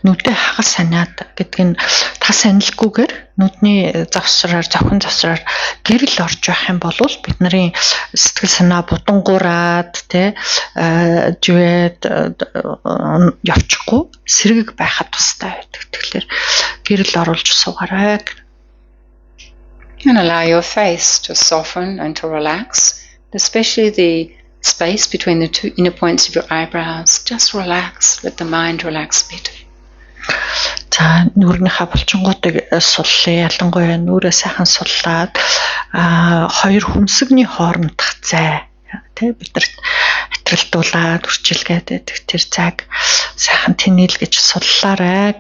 нүдээ хагас санаад гэдэг нь тас анилгүйгээр нүдний завсраар зохин завсраар гэрэл орж байх юм бол бидний сэтгэл санаа будангуураад живэд явчихгүй сэргэг байхад тустай байдаг. Тэгэхээр гэрэл оруулж суугаарай. And allow your face to soften and to relax, especially the space between the two inner points of your eyebrows. Just relax, let the mind relax a bit. За нүрийнхаа булчингуудыг суллаа, ялангуяа нүрээ сайхан суллаад хоёр хүмсэгний хоорондох зай бидэрт хэтрэлтүүлээд үрчилгээд байдаг тэр цаг сайхан тэнэлгэж суллаарай.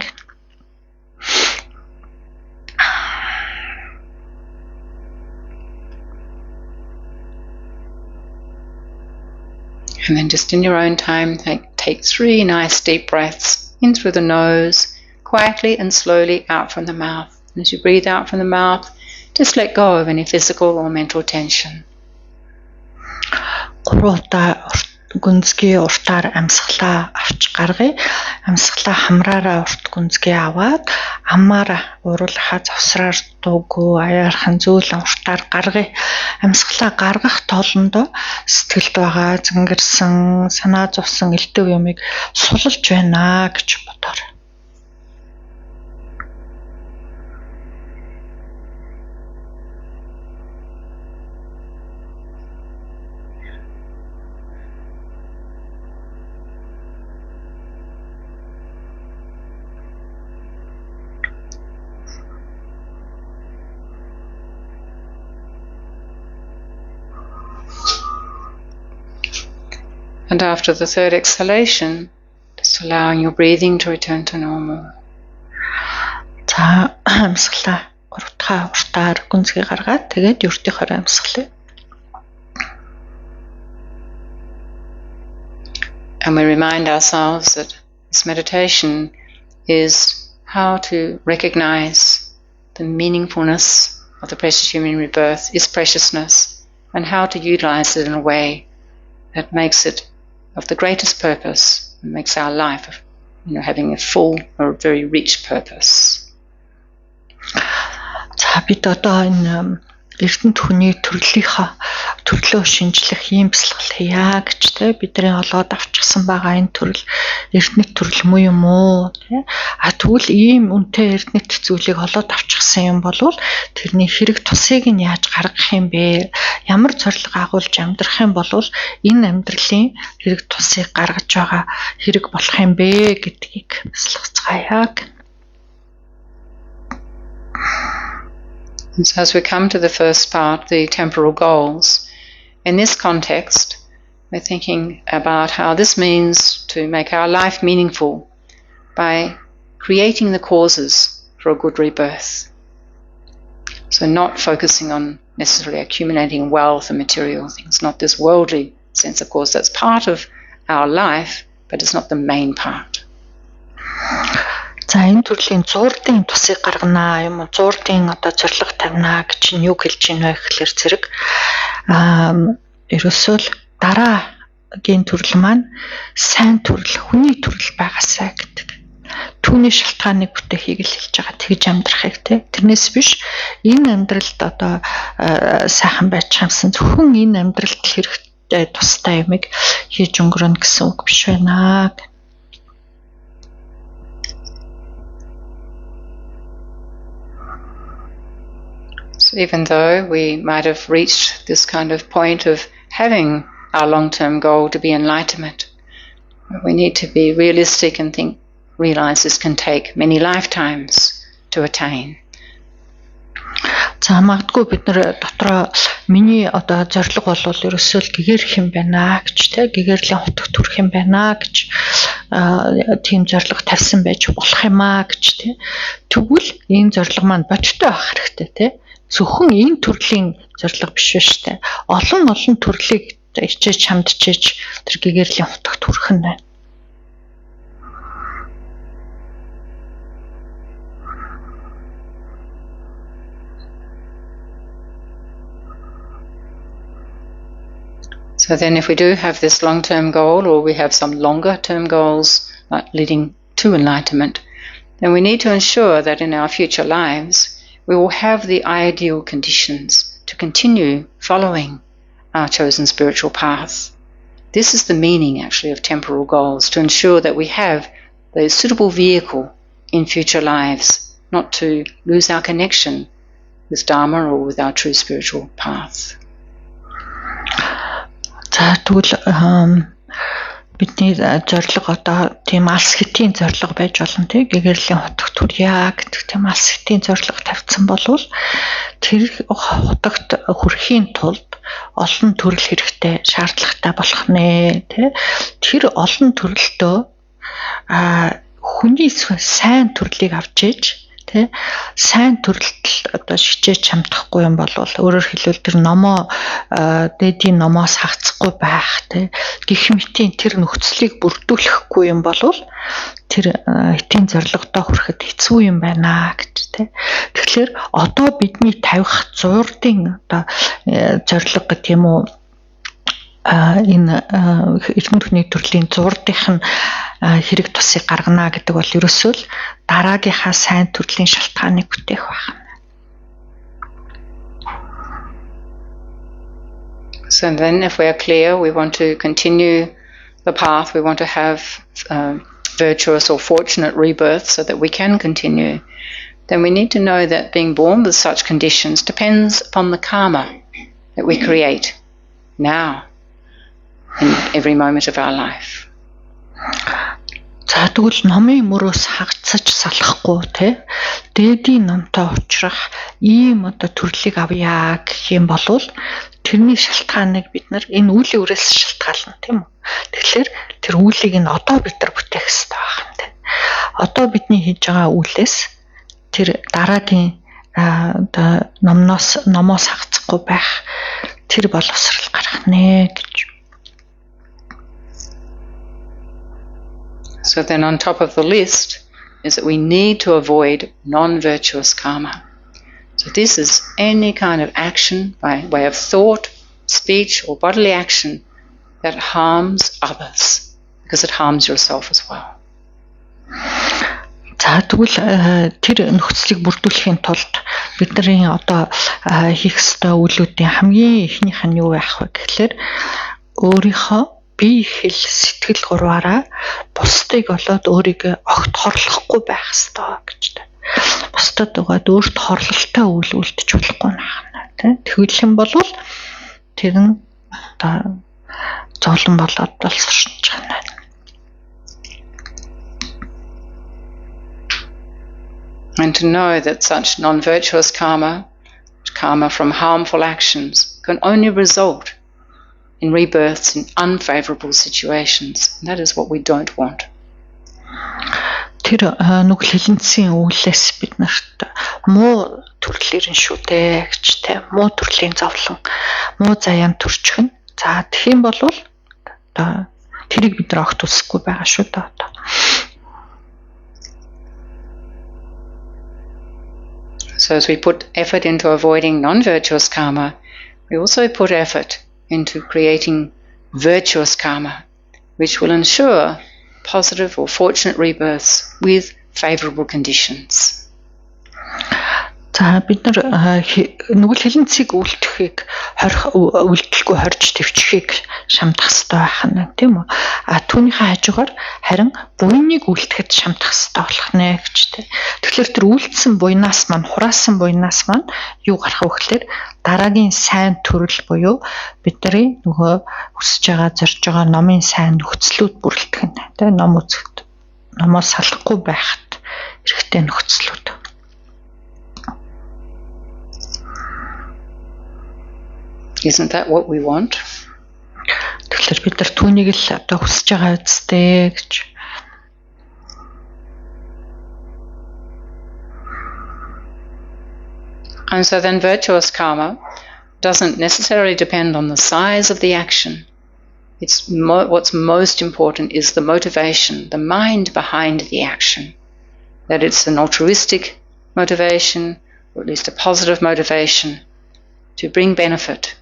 And then just in your own time, take 3 nice deep breaths in through the nose, quietly and slowly out from the mouth. And as you breathe out from the mouth, just let go of any physical or mental tension. Гүнзгий уртаар амьсгалаа авч гаргая. Амьсгалаа хамраараа урт гүнзгий аваад амаараа уруулахаа завсраар дуугүй аяархан зөөлөн уртаар гаргая. Амьсгалаа гаргах тоолондоо сэтгэлд байгаа зангирсан, санаа зовсон элдв юмыг сулж байна гэж бодоорой. And after the third exhalation, just allowing your breathing to return to normal. За амьсгалаа уртаа уртаар гүнзгий гаргаад тэгээд өртөөхөөр амьсгалъя. And we remind ourselves that this meditation is how to recognize the meaningfulness of the precious human rebirth, its preciousness, and how to utilize it in a way that makes it of the greatest purpose, and makes our life, having a full or very rich purpose. За бид одоо энэ эрдэнэ түүний төрлөө шинжлэх ийм бясалгал хийя гэж бидний олоод авчихсан байгаа энэ төрөл эрдэнэт төрөл муу юм уу тэгвэл ийм үнэтэй эрдэнэт зүйлийг олоод авчихсан юм бол тэрний хэрэг тусыг нь яаж гаргах юм бэ? Ямар зорилго агуулж амьдрах юм бол энэ амьдралын хэрэг тусыг гаргаж байгаа хэрэг болох юм бэ гэдгийг бясалгацгаая. And so as we come to the first part, the temporal goals, in this context, we're thinking about how this means to make our life meaningful by creating the causes for a good rebirth. So not focusing on necessarily accumulating wealth and material things, not this worldly sense, of course, that's part of our life, but it's not the main part. За энэ төрлийн зуурдын тусыг гаргана юм уу зуурдын одоо зорилго тавина гэж нь юу хэлж байна вэ гэхээр зэрэг ерөөсөө л дараагийн төрөл маань сайн төрөл хүний төрөл байгаасаа гэдэг. Түүний шалтгааныг бүтээхийг л хэлж байгаа. Тэгж амьдрахыг тэрнээс биш энэ амьдралд одоо сайхан байж хамсан зөвхөн энэ амьдралд хэрэгтэй тустай юмыг хийж өнгөрнө гэсэн үг биш байна. So even though we might have reached this kind of point of having our long-term goal to be enlightenment, we need to be realistic and realize this can take many lifetimes to attain. За магадгүй бид нар дотроо миний одоо зорилго бол ерөөсөө л гэгэрх юм байна гэж те гэгэрлийн утга төрөх юм байна гэж тийм зорилго тавьсан байж болох юм аа гэж те. Тэгвэл энэ зорилго маань бодиттой байх хэрэгтэй те. Зөвхөн энэ төрлийн зорилго биш шүү дээ. Олон төрлийг ичээж чамдчиж тэр гэгэрлийн утга төрөх нь байна. So then if we do have this long-term goal, or we have some longer-term goals leading to enlightenment, then we need to ensure that in our future lives we will have the ideal conditions to continue following our chosen spiritual path. This is the meaning actually of temporal goals, to ensure that we have the suitable vehicle in future lives, not to lose our connection with Dharma or with our true spiritual path. За тэгвэл бидний зорилго одоо тийм алс хэтийн зорилго байж болно тий гэгэрлийн утга төрья гэдэг тийм алс хэтийн зорилго тавьсан болвол тэр утагт хүрэхийн тулд олон төрөл хэрэгтэй шаардлагатай болох нэ тий тэр олон төрөлтөө хүний сайн төрлийг авч иж тий сайн төрөлт одоо шижээж чамдахгүй юм бол өөрөөр хэлбэл тэр номоо дээдийн номоос хагацхгүй байх тий гэх мэтийн тэр нөхцөлийг бүрдүүлэхгүй юм бол тэр хэтийн зорилгодоо хүрэхэд хэцүү юм байна гэж тий. Тэгэхээр одоо бидний тавих зурдын одоо зорилго гэх юм уу энэ эрдэнэ төхний төрлийн зурдынх нь хэрэг тусыг гаргана гэдэг бол ерөөсөө л дараагийнхаа сайн төрлийн шалтгааныг бүтээх байна. So then if we are clear, we want to continue the path, we want to have virtuous or fortunate rebirth so that we can continue, then we need to know that being born with such conditions depends upon the karma that we create now in every moment of our life. За тэгвэл номын мөрөөс хагацж салахгүй тий дээдийн номтой уулзрах ийм одоо төрлийг авъя гэх юм бол тэрний шалтгааныг бид нар энэ үйл өрөөс шалтгаална тийм үү. Тэгэхээр тэр үйлийг нь одоо бид нар бүтээх хэрэгтэй байна тий. Одоо бидний хийж байгаа үйлээс тэр дараагийн одоо номоос хагацхгүй байх тэр боловсрал гарах нэ гэж. So then on top of the list is that we need to avoid non-virtuous karma. So this is any kind of action by way of thought, speech or bodily action that harms others, because it harms yourself as well. За тэгвэл тэр нөхцөлийг бүрдүүлэхийн тулд бидний одоо хийх ёстой үйлүүдийн хамгийн ихнийх нь юу байх вэ гэхлээр өөрийнхөө бие хэл сэтгэл гурваараа бусдыг болоод өөрийгөө огт хорлохгүй байх ёстой гэж тэ. Бусдад угаад өөрт хорлолтой үйл үлдэж болохгүй нахна тэ. Тэгвэл юм бол тэр нь одоо зовлон болоод болсорч байна. And to know that such non-virtuous karma from harmful actions, can only result in rebirths in unfavorable situations. And that is what we don't want. Тэр нүгэл хилэнцгийн үүлээс бид нарт муу төрлөөр нь шүү дээ гэж тэ муу төрлийн зовлон муу заяан төрчих нь. За тэгэх юм бол одоо тэрийг бид нар огт үсэхгүй байгаа шүү дээ одоо. So as we put effort into avoiding non-virtuous karma, we also put effort into creating virtuous karma, which will ensure positive or fortunate rebirths with favorable conditions. За бид нар нүгэл хилэнцгийг үлдэхийг үлдэлгүй хорж төвчхийг шамдах хэрэгтэй байх нь тийм үү? Түүнийхээ хажуугаар харин буйныг үлдэхэд шамдах хэрэгтэй болох нэ гэж тийм. Тэгэхээр тэр үлдсэн буйнаас маань хураасан буйнаас маань юу гарах вэ гэхээр дараагийн сайн төрөл буюу бидний нөгөө хүсэж байгаа зорж байгаа номын сайн нөхцлүүд бүрэлдэх нь тийм ном үзэхэд номоос салахгүй байхад хэрэгтэй нөхцлүүд. Isn't that what we want? Тэгэхээр бид нар түүнийг л одоо хүсэж байгаа үстэй гэж. And so then virtuous karma doesn't necessarily depend on the size of the action. What's most important is the motivation, the mind behind the action. That it's an altruistic motivation, or at least a positive motivation, to bring benefit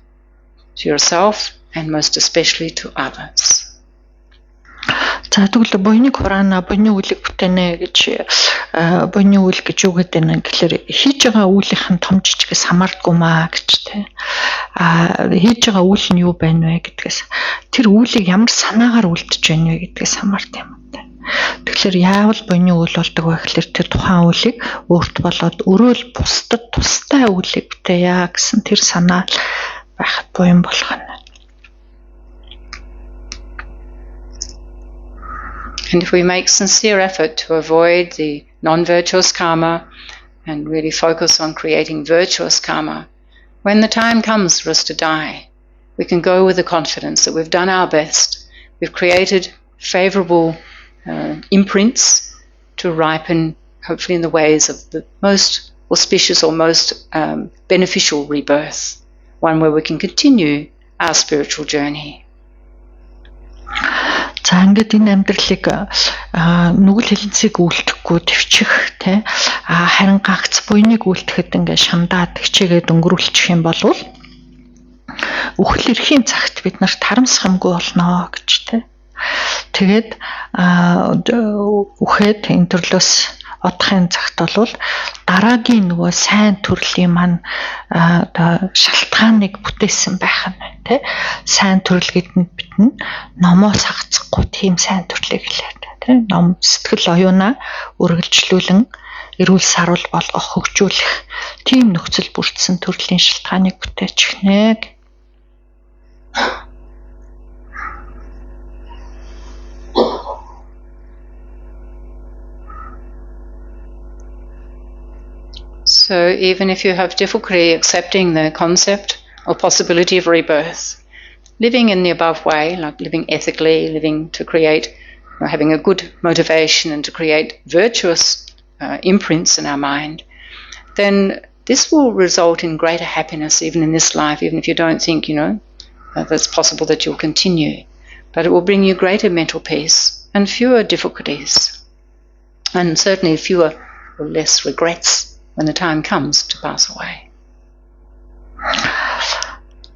to yourself and most especially to others. За тэгвэл буйны хураана, буйны үлэг бүтээнэ гэж буйны үйл гэж юу гэдэг нь гэхээр хийж байгаа үйлийнхэн том жижигээс хамаардгүй маа гэж тэ. Хийж байгаа үйл нь юу байна вэ гэдгээс тэр үйлийг ямар санаагаар үлдэж байна вэ гэдгээс хамаард юм тэ. Тэгэхээр яавал буйны үйл болдог вэ гэхээр тэр тухайн үйлийг өөрт болоод өрөөл бусдад тустай үйлийг бүтээе гэсэн тэр санаа байхад буян болох нь. And if we make sincere effort to avoid the non-virtuous karma and really focus on creating virtuous karma, when the time comes for us to die, we can go with the confidence that we've done our best. We've created favourable imprints to ripen, hopefully in the ways of the most auspicious or most beneficial rebirth, one where we can continue our spiritual journey. За ингээд энэ амьдралыг нүгэл хэлэнцгийг үлдэхгүй төвчих те харин гагц буйныг үлдэхэд ингээд шандаад хичээгээд өнгөрүүлчих юм бол үхэл эрхийн цагт бид нарт харамсахымгүй болно гэж те. Тэгээд үхээд энэ төрлөөс одохын цагт бол дараагийн нөгөө сайн төрлийн маань одоо шалтгааныг бүтээсэн байх нь тий сайн төрөл гэдэнд бид номоос хагацхгүй тийм сайн төрлийг хэлээд тий ном сэтгэл оюунаа үргэлжлүүлэн эрүүл саруул болгох хөгжүүлэх тийм нөхцөл бүрдсэн төрлийн шалтгааныг бүтээчихнэ. So even if you have difficulty accepting the concept or possibility of rebirth, living in the above way, like living ethically, living to create, having a good motivation and to create virtuous imprints in our mind, then this will result in greater happiness even in this life, even if you don't think, that's possible that you'll continue. But it will bring you greater mental peace and fewer difficulties, and certainly fewer or less regrets when the time comes to pass away.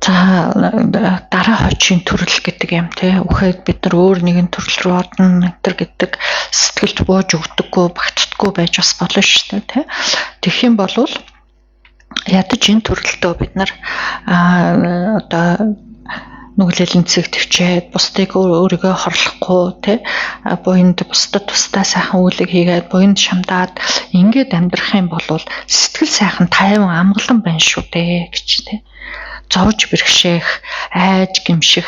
За дараа хожийн төрөл гэдэг юм те үхээд бид нар өөр нэгэн төрөл рүү орно гэдэг сэтгэлд бууж өгдөггүй багтдаггүй байж бас болно шүү дээ те. Тэгэх юм бол ядаж энэ төрөлтөө бид нар одоо нүглэлийн цэг төвчээд бусдыг өөрийгөө хорлохгүй те буйнд бусдад тустай сайхан үйлийг хийгээд буйнд шамдаад ингээд амьдрах юм бол сэтгэл сайхан тайван амгалан байна шүү дээ гэж те зовж бэрхшээх айж гимших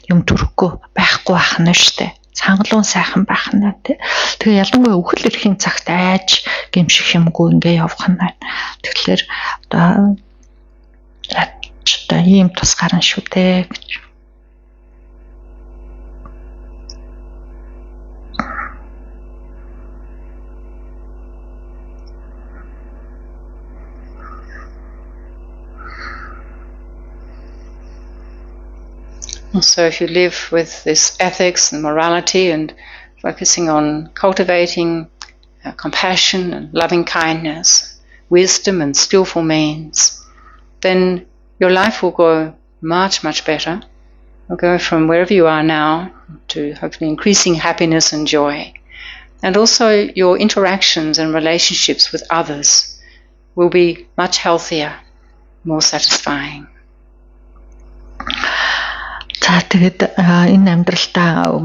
юм төрөхгүй байхгүй байх нь шүү дээ цангалуун сайхан байх нь те тэгээ ялангуяа үхэл эрхийн цагт айж гимших юмгүй ингээ явах нь байна тэгэхээр одоо ийм тус гарна шүү дээ гэж. So if you live with this ethics and morality and focusing on cultivating compassion and loving kindness, wisdom and skillful means, then your life will go much, much better. You'll go from wherever you are now to hopefully increasing happiness and joy. And also your interactions and relationships with others will be much healthier, more satisfying. За тэгээд энэ амьдралдаа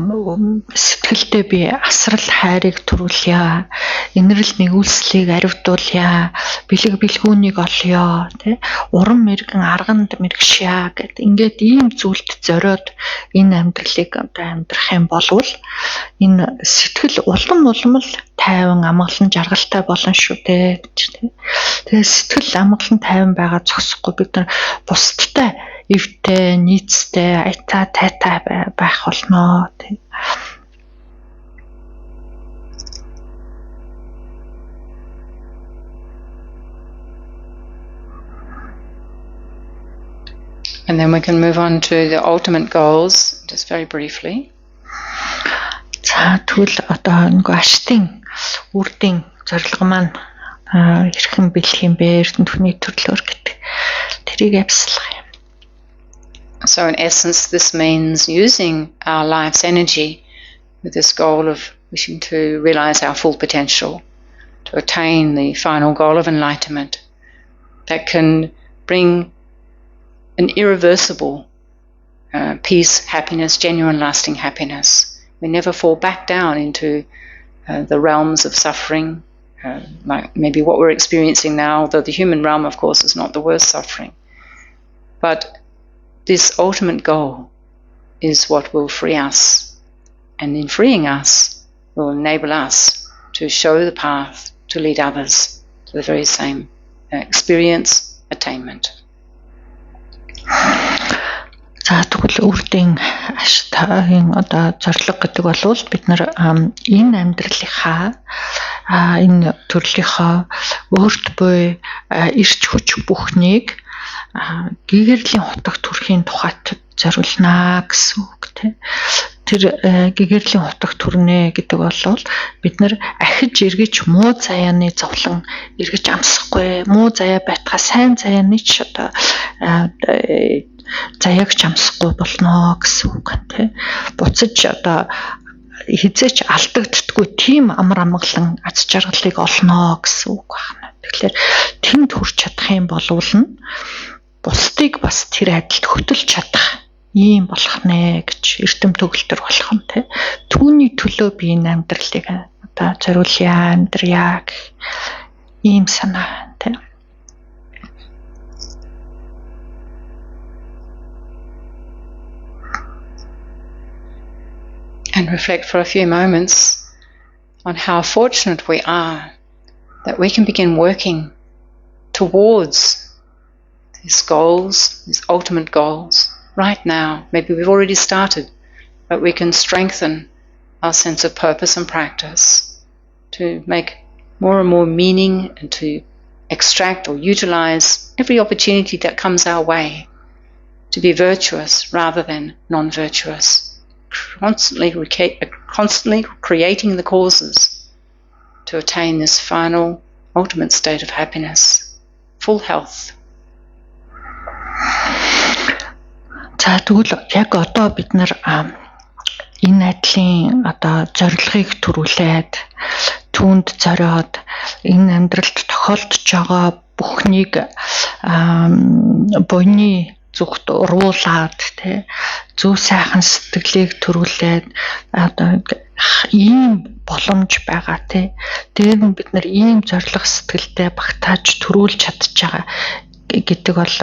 сэтгэлдээ би асрал хайрыг төрүүлье, инэрл нэгүслийг аривдуулъя, бэлэг бэлгүүнийг олъё, тэ уран мэрэгэн арганд мэрэгшья гэд ингээд ийм зүйлд зориод энэ амьдралыг одоо амьдрах юм болвол энэ сэтгэл улам улам л тайван амгалан жаргалтай болно шүү дээ гэж тэ. Тэгээд сэтгэл амгалан тайван байгаа зогсохгүй бид нар бусдтай эвтэй, нийцтэй, аятай, тайтай байх болно. And then we can move on to the ultimate goals, just very briefly. За тэгвэл одоо нөгөө аштын үрдийн зорилго маань хэрхэн бэлэх юм бэ? Эрдэнэтхүүний төрлөөр гэдэг. Тэрийг явуулъя. So in essence, this means using our life's energy with this goal of wishing to realize our full potential, to attain the final goal of enlightenment that can bring an irreversible peace, happiness, genuine lasting happiness. We never fall back down into the realms of suffering, like maybe what we're experiencing now, though the human realm, of course, is not the worst suffering. But this ultimate goal is what will free us. And in freeing us, will enable us to show the path to lead others to the very same experience, attainment. За тэгвэл үрдийн аштагийн одоо зорилго гэдэг бол бид нар энэ амьдралынхаа энэ төрлийнхөө өөрт буй ирч хүч бүхнийг гэгэрлийн хутагт хүрэхийн тухайд зориулнаа гэсэн үг тийм. Тэр гэгэрлийн хутагт хүрнэ гэдэг бол бид нар ахиж эргэж муу заяаны зовлон эргэж амсахгүй, муу заяа байтгаа сайн заяаны ч одоо заяаг ч амсахгүй болно гэсэн үг тийм. Буцаж одоо хизээч алдагддаггүй тийм амар амгалан аз жаргалыг олно гэсэн үг байна. Тэгэхээр тэнд хүрч чадах юм болвол нь бусдыг бас тэр адилд хөтөлж чадах ийм болох нэ гэж эрдэм төгөлтөр болох юм тий. Түүний төлөө би энэ амьдралыг одоо зориулъя, амьдрья гэх ийм санаа тий. And reflect for a few moments on how fortunate we are that we can begin working towards these goals, these ultimate goals, right now. Maybe we've already started, but we can strengthen our sense of purpose and practice to make more and more meaning and to extract or utilize every opportunity that comes our way to be virtuous rather than non-virtuous. Constantly creating the causes to attain this final, ultimate state of happiness, full health. За тэгвэл яг одоо бид нар энэ айдлын одоо зорилгыг төрүүлээд түүнд зориод энэ амьдралд тохиолдож байгаа бүхнийг буйны зүгт уруулаад тий зөв сайхан сэтгэлийг төрүүлээд одоо ийм боломж байгаа тий. Тэр нь бид нар ийм зориг сэтгэлтэй багтааж төрүүлж чадчихагаа гэдэг бол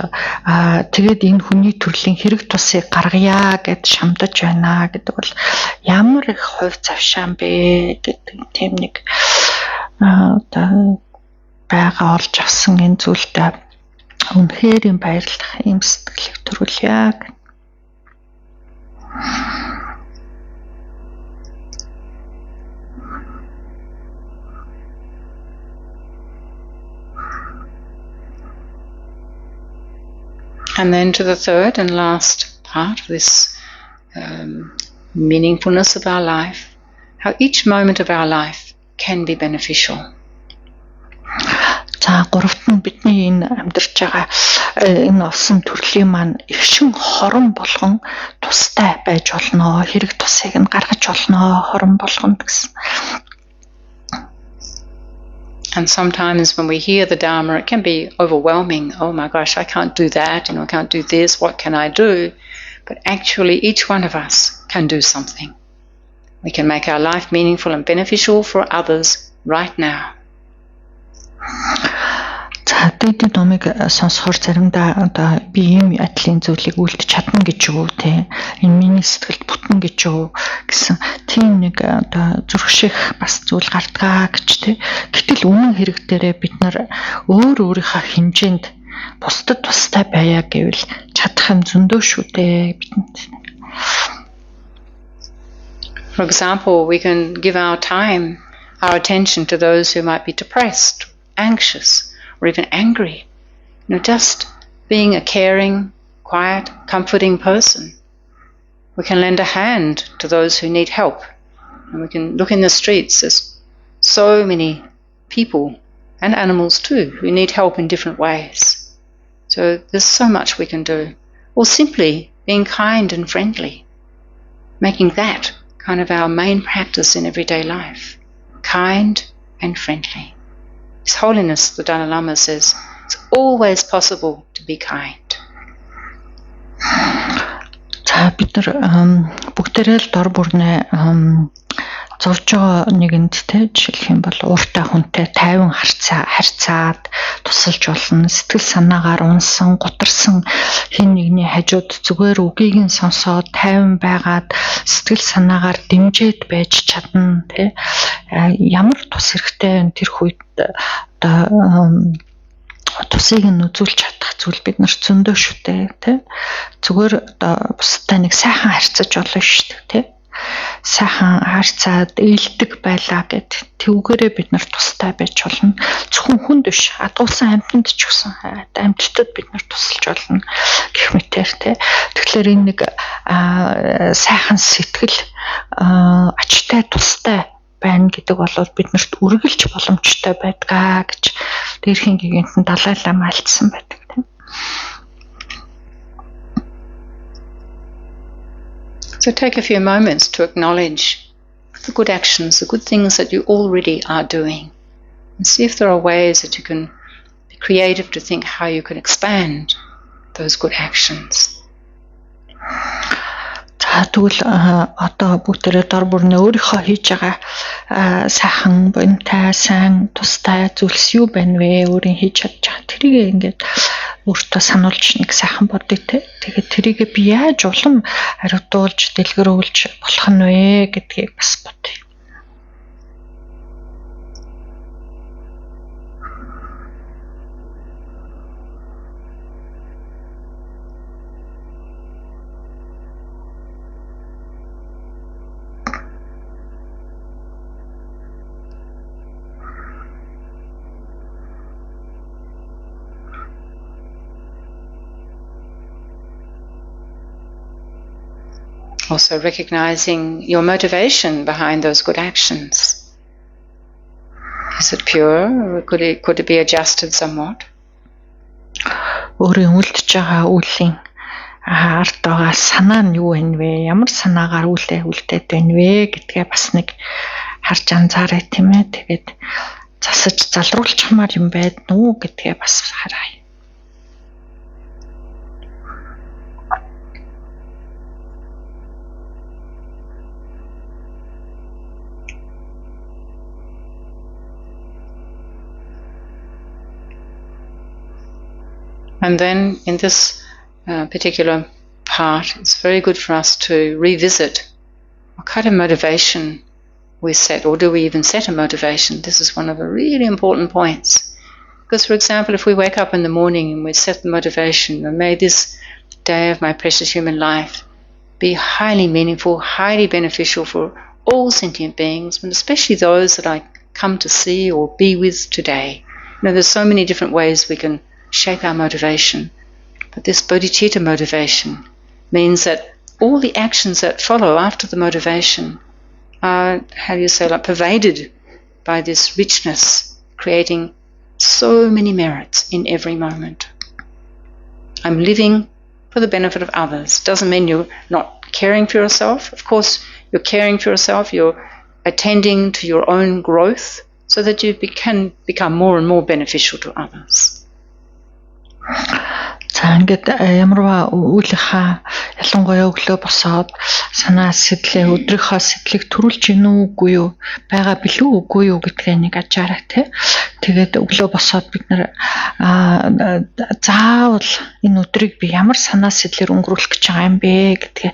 тэгээд энэ хүний төрлийн хэрэг тусыг гаргая гэд шамдаж байна гэдэг бол ямар их хувь завшаан бэ гэдэг тийм нэг одоо байгаа олж авсан энэ зүйлтэй үнэхээр юм баярлах юм сэтгэлийг төрүүлье. And then to the third and last part of this meaningfulness of our life, how each moment of our life can be beneficial. За гуравт нь бидний энэ амьдарч байгаа энэ олсон төрлийн маань эгшин хорон болгон тустай байж болно, хэрэг тусыг нь гаргаж болно, хорон болгоно гэсэн. And sometimes when we hear the Dharma, it can be overwhelming. Oh my gosh, I can't do that, I can't do this, what can I do? But actually each one of us can do something. We can make our life meaningful and beneficial for others right now. За тэд номыг сонсохоор заримдаа одоо би ийм атлын зүйлийг үлдэж чадна гэж юу те энэ миний сэтгэлд бүтэн гэж юу гэсэн тийм нэг одоо зургших бас зүйл гардгаа гэж те. Гэтэл үнэн хэрэг дээрээ бид нар өөр өөрийнхөө хэмжээнд бусдад тустай байя гэвэл чадах юм зөндөө шүү дээ бидэнд. For example, we can give our time, our attention to those who might be depressed, anxious, or even angry. Just being a caring, quiet, comforting person. We can lend a hand to those who need help. And we can look in the streets. There's so many people and animals too who need help in different ways. So there's so much we can do. Or simply being kind and friendly. Making that kind of our main practice in everyday life. Kind and friendly. His Holiness, the Dalai Lama says, it's always possible to be kind. За бид нар бүгдээрээ л дор бүрнээ зурж байгаа нэгэнд те жишээлх юм бол ууртай хүнтэй тайван харьцаад тусалж болно. Сэтгэл санаагаар унсан, гутарсан хин нэгний хажууд зүгээр үгийг нь сонсоод тайван байгаад сэтгэл санаагаар дэмжиж байж чадна те. Ямар тус хэрэгтэй тэр үед тусыг нь үзүүлж чадах зүйл бид нар зөндөө шүү дээ тий. Зүгээр бусдаа нэг сайхан харьцаж болно шүү дээ тий. Сайхан харьцаад ээлдэг байлаа гэд тэгүүгээрээ бид нар тустай байж болно. Зөвхөн хүнд биш, адуулсан амьтанд ч гэсэн амьтдад бид нар тусалж болно гэх мэтээр тий. Тэгэхээр энэ нэг сайхан сэтгэл ачтай тустай байна гэдэг бол биднэрт үргэлж боломжтой байдгаа гэж дээрхийн гигэнтэн Далай Лама альцсан байдаг тийм. So take a few moments to acknowledge the good actions, the good things that you already are doing, and see if there are ways that you can be creative to think how you can expand those good actions. Тэгвэл одоо бүгдээрээ дор бүрнээ өөрийнхөө хийж байгаа сайхан бонтой сайн тустай зүйлс юу байна вэ? Өөрийн хийж чадж байгаа тэрийг ингээд өөртөө сануулж нэг сайхан бодъё те. Тэгээд тэрийг би яаж улам хариуцуулж дэлгэрүүлж болох нь вэ гэдгийг бас бодъё. Also recognizing your motivation behind those good actions. Is it pure, or could it be adjusted somewhat? Өөрийн үлдэж байгаа үлийн ард байгаа санаа нь юу вэ вэ? Ямар санаагаар үлдээд байна вэ гэдгээ бас нэг харж анзаарай тийм ээ. Тэгээд засаж залруулчихмаар юм байдна уу гэдгээ бас харъя. And then in this particular part, it's very good for us to revisit what kind of motivation we set, or do we even set a motivation? This is one of the really important points. Because, for example, if we wake up in the morning and we set the motivation, and may this day of my precious human life be highly meaningful, highly beneficial for all sentient beings, but especially those that I come to see or be with today. There's so many different ways we can shape our motivation. But this bodhicitta motivation means that all the actions that follow after the motivation are, pervaded by this richness, creating so many merits in every moment. I'm living for the benefit of others. Doesn't mean you're not caring for yourself. Of course, you're caring for yourself. You're attending to your own growth so that you can become more and more beneficial to others. За ингээд ямарваа үүлийнхаа ялангуяа өглөө босоод санаа сэтлээ өдрийнхөө сэтлийг төрүүлж гинүү үгүй юу байгаа билүү үгүй юу гэдгээ нэг ажаараа тий. Тэгээд өглөө босоод бид нар заавал энэ өдрийг би ямар санаа сэтлэр өнгөрүүлэх гэж байгаа юм бэ гэдгээ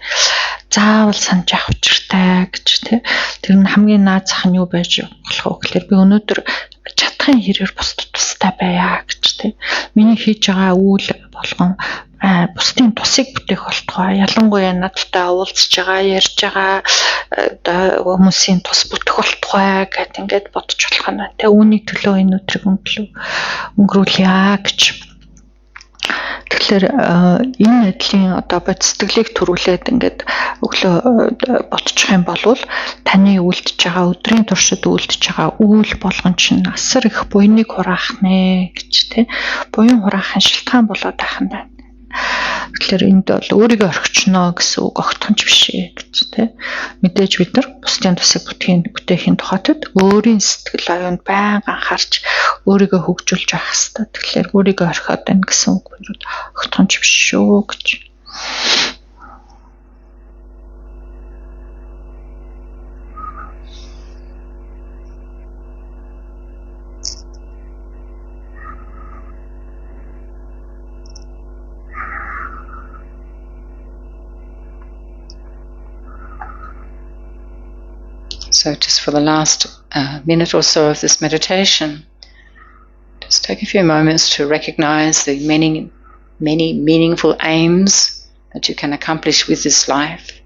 заавал санаж авах учиртай гэж тий. Тэр нь хамгийн наад зах нь юу байж болох вэ гэхээр би өнөөдөр чадах шалтгаан хэрээр бусдад тустай байя гэж тий. Миний хийж байгаа үйл болгон бусдын тусыг бүтээх болтугай. Ялангуяа надтай уулзж байгаа, ярьж байгаа хүмүүсийн тус бүтэх болтугай гэд ингээд бодож болох нь. Тэ үүний төлөө энэ өдрийг өнгөрүүлье гэж. Тэгэхээр энэ адилын одоо бод сэтгэлийг төрүүлээд ингээд өглөө бодчих юм бол таны үлдэж байгаа өдрийн туршид үлдэж байгаа үйл болгон чинь асар их буйныг хураах нэ гэж тий. Буян хураахын шалтгаан болоод байх юм байна. Тэгэхээр энд бол өөрийгөө орхично гэсэн үг огтхонч биш гэж тий. Мэдээж бид нар бусдын тусыг бүтээхийн тухайд өөрийн сэтгэл оюунд байнга анхаарч өөрийгөө хөгжүүлж авах хэрэгтэй. Тэгэхээр өөрийгөө орхиод байна гэсэн үг огтхонч биш шүү гэж. So just for the last minute or so of this meditation, just take a few moments to recognize the many meaningful aims that you can accomplish with this life.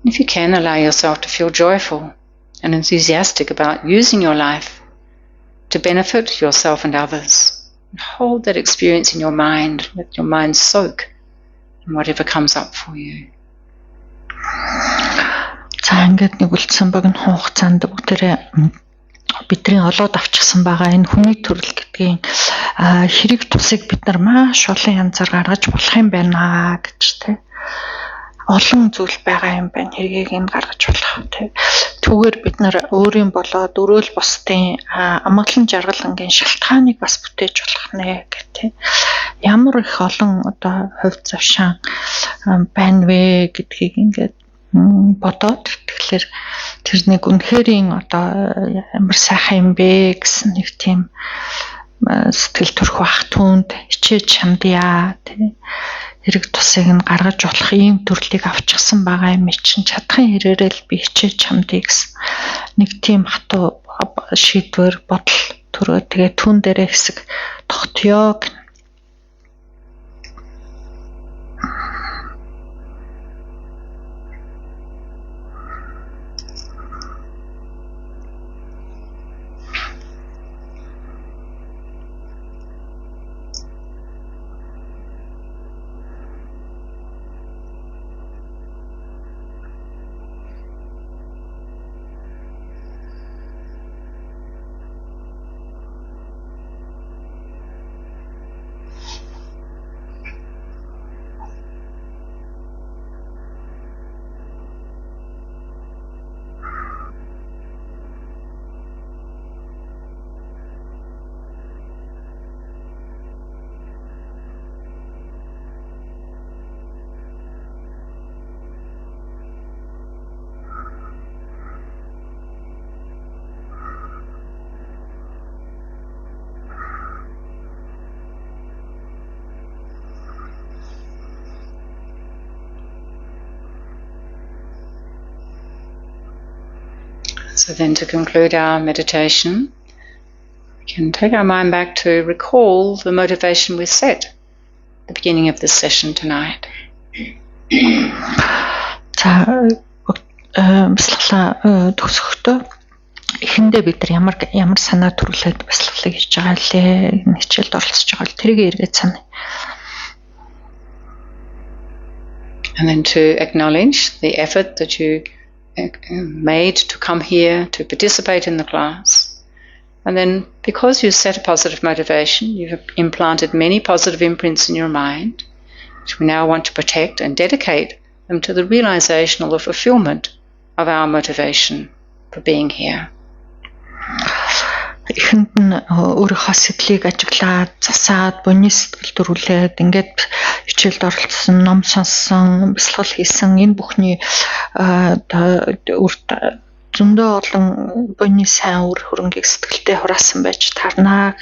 If you can, allow yourself to feel joyful and enthusiastic about using your life to benefit yourself and others. And hold that experience in your mind, let your mind soak in whatever comes up for you. За ингээд нэг үлдсэн баг нь хугацаанд бүгдээрээ бидний олоод авчихсан байгаа энэ хүний төрөл гэдгийн хэрэг тусыг бид нар маш олон янзаар гаргаж болох юм байна гэж тий. Олон зүйл байгаа юм байна. Хэргийг нь гаргаж болох тий. Түүгээр бид нар өөрийн болоод өрөөл бусдын амгалан жаргалангийн шалтгааныг бас бүтээж болох нэ гэх тий. Ямар их олон одоо хувь завшаан байна вэ гэдгийг ингээд бодоод тэгэхээр тэр нэг үнэхэрийн одоо ямар сайхан юм бэ гэсэн нэг тийм сэтгэл төрх бах түнд хичээж чамдъя тий хэрэг тусыг нь гаргаж болох ийм төрлийг авчихсан байгаа юм чинь чадхын хэрээрэл би хичээж чамдъя гэсэн нэг тийм хатуу шийдвэр бодол төрөө тэгээ түн дээрээ хэсэг тогтёо. So then to conclude our meditation, we can take our mind back to recall the motivation we set at the beginning of this session tonight. За бясалгалаа төгсөхдөө эхэндээ бид нар ямар санаа төрүүлээд бясалгалыг хийж байгаа лээ, хичээлд оролцож байгаа л тэрийг эргээд санаа. And then to acknowledge the effort that you made to come here to participate in the class. And then because you set a positive motivation, you've implanted many positive imprints in your mind, which we now want to protect and dedicate them to the realization or the fulfillment of our motivation for being here. Эхэнд нь өөрийнхөө сэтгэлийг ажиглаад, засаад, буйны сэтгэл төрүүлээд ингээд хичээлд оролцсон, ном сонссон, бясалгал хийсэн энэ бүхний зөндөө олон буйны сайн үр хөрөнгийг сэтгэлдээ хураасан байж таарнаа.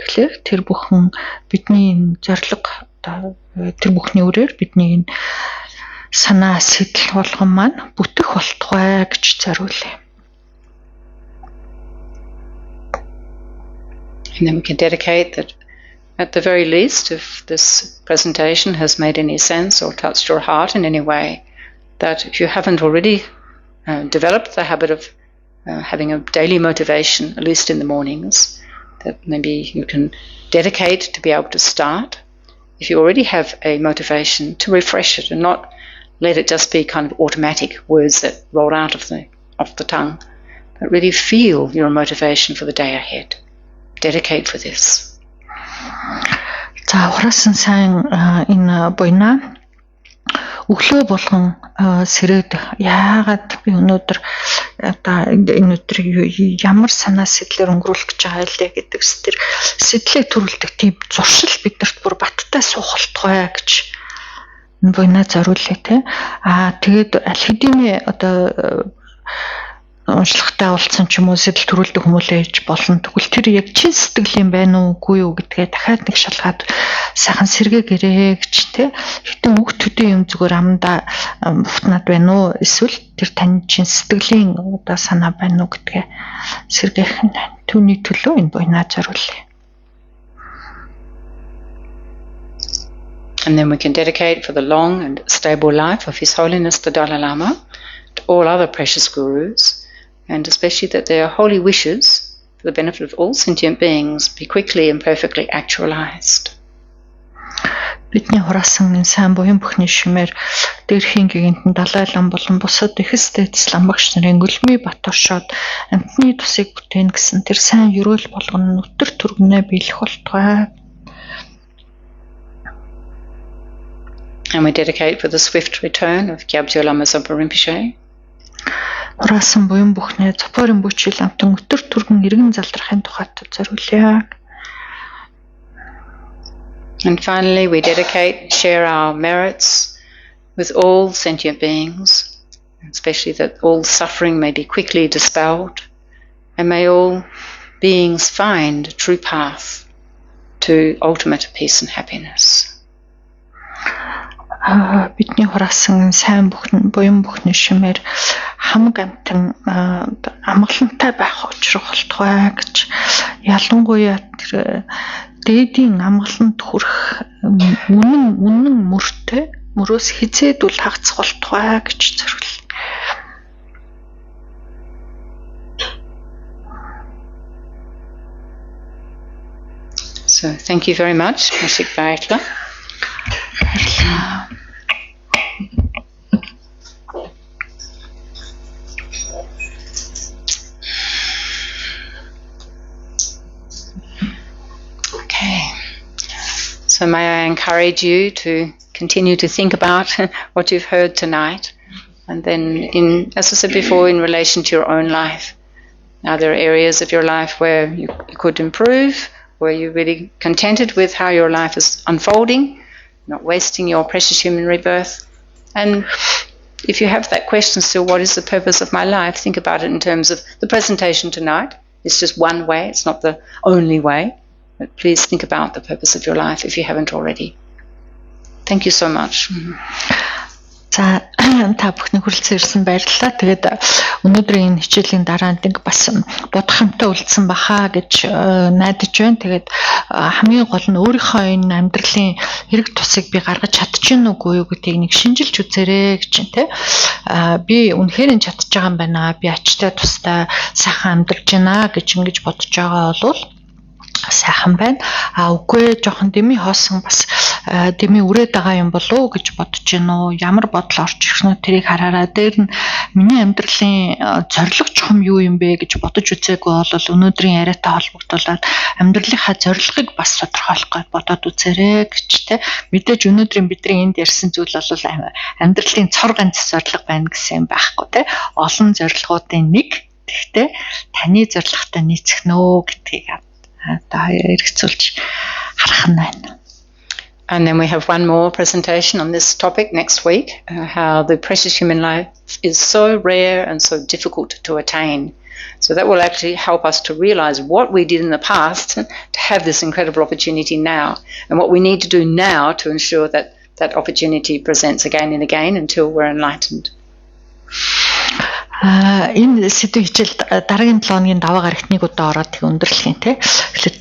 Тэгэхээр тэр бүхэн бидний зорилго тэр бүхний үрээр бидний энэ санаа сэтэл болгон маань бүтэх болтугай гэж зориулъя. And then we can dedicate that at the very least, if this presentation has made any sense or touched your heart in any way, that if you haven't already developed the habit of having a daily motivation, at least in the mornings, that maybe you can dedicate to be able to start. If you already have a motivation, to refresh it and not let it just be kind of automatic words that roll out of the tongue, but really feel your motivation for the day ahead. Dedicate for this. За ураасан сайн энэ буйна өглөө болгон сэрээд яагаад би өнөөдөр одоо энэ өдөр ямар санаа сэтлэр өнгөрүүлэх гэж байгаа лээ гэдэг тэр сэтлээ төрүүлдэг тийм зуршил бидэрт бүр баттай суух болтугай гэж энэ буйна зориуллаа те. Тэгээд аль хэдийн одоо уншлагатай уулзсан ч юм уу сэтэл төрүүлдэг хүмүүлээ ээж болно. Тэгвэл тэр яг чин сэтгэлийн байна уу үгүй юу гэдгээ дахиад нэг шалгаад сайхан сэргээгээрэй гэж те. Хитэн үг төдий юм зүгээр амдаа бутнаад байна уу эсвэл тэр тань чин сэтгэлийн одоо санаа байна уу гэдгээ сэргээх нь түүний төлөө энэ буйнаа зориуллаа. And then we can dedicate for the long and stable life of His Holiness the Dalai Lama, to all other precious gurus, and especially that their holy wishes for the benefit of all sentient beings be quickly and perfectly actualized. Бидний хураасан сайн буян бүхний шимээр дээрхийн гигэнтэн Далай Лама болон бусад ихстэй ислам багш нарын өлмий бат оршоод амьтны тусыг бүтээн гэсэн тэр сайн ерөөл болгоно нүтэр түргэнэ биелэх болтугай. And we dedicate for the swift return of Gyabgyo Lama Zopa Rinpoche. Хураасан буян бүхнээ Цопорын бүчил амтан өтөр түргэн иргэн залдрахын тухайд зориулъя. And finally, we dedicate, share our merits with all sentient beings, especially that all suffering may be quickly dispelled, and may all beings find a true path to ultimate peace and happiness. Бидний хураасан сайн буян бүхний шимээр хамаг амтан амгалантай байх учрах болтугай гэж ялангуяа тэр дээдийн амгаланд хүрэх үнэн мөртэй мөрөөс хизээдүүл хагацх болтугай гэж зориуллаа. So thank you very much, Ashik Baitla. So may I encourage you to continue to think about what you've heard tonight, and then, as I said before, in relation to your own life. Are there areas of your life where you could improve, where you're really contented with how your life is unfolding, not wasting your precious human rebirth? And if you have that question still, what is the purpose of my life? Think about it in terms of the presentation tonight. It's just one way, it's not the only way. But please think about the purpose of your life if you haven't already. Thank you so much. За та бүхний хүрэлцэн ирсэн баярлалаа. Тэгээд өнөөдрийн хичээлийн дараа нэг бас бодохомтой үлдсэн баха гэж найдаж байна. Тэгээд хамгийн гол нь өөрийнхөө энэ амьдралын хэрэг тусыг би гаргаж чадчихна уугүй юу гэдгийг нэг шинжилж үзээрэй гэж байна, тэ. Би үнэхээр чадчих байгаа юм байна. Би ачтай тустай сайхан амьдарч байна гэж ингэж бодож байгаа бол сайхан байна. Үгүй жоохон дэми хоосон бас дэми үрээд байгаа юм болов уу гэж бодож байна уу? Ямар бодол орж ирэх нь тэрийг хараараа. Дээр нь миний амьдралын зорилго чухам юу юм бэ гэж бодож үзээгүй бол өнөөдрийн яриатай холбогдуулаад амьдралынхаа зорилгыг бас тодорхойлох гэж бодоод үзээрэй гэж тэ. Мэдээж өнөөдрийн бидний энд ярьсан зүйл бол амьдралын цор ганц зорилго байна гэсэн юм байхгүй тэ. Олон зорилгоудын нэг. Тэгтээ таны зорилготой нийцэх нөө гэдгийг And then we have one more presentation on this topic next week, how the precious human life is so rare and so difficult to attain. So that will actually help us to realize what we did in the past to have this incredible opportunity now, and what we need to do now to ensure that that opportunity presents again and again until we're enlightened. Энэ сэдвийн хичээлд дараагийн 7 хоногийн даваа гарагт нэг удаа ороод тэг өндөрлөх юм те. Тэгэхээр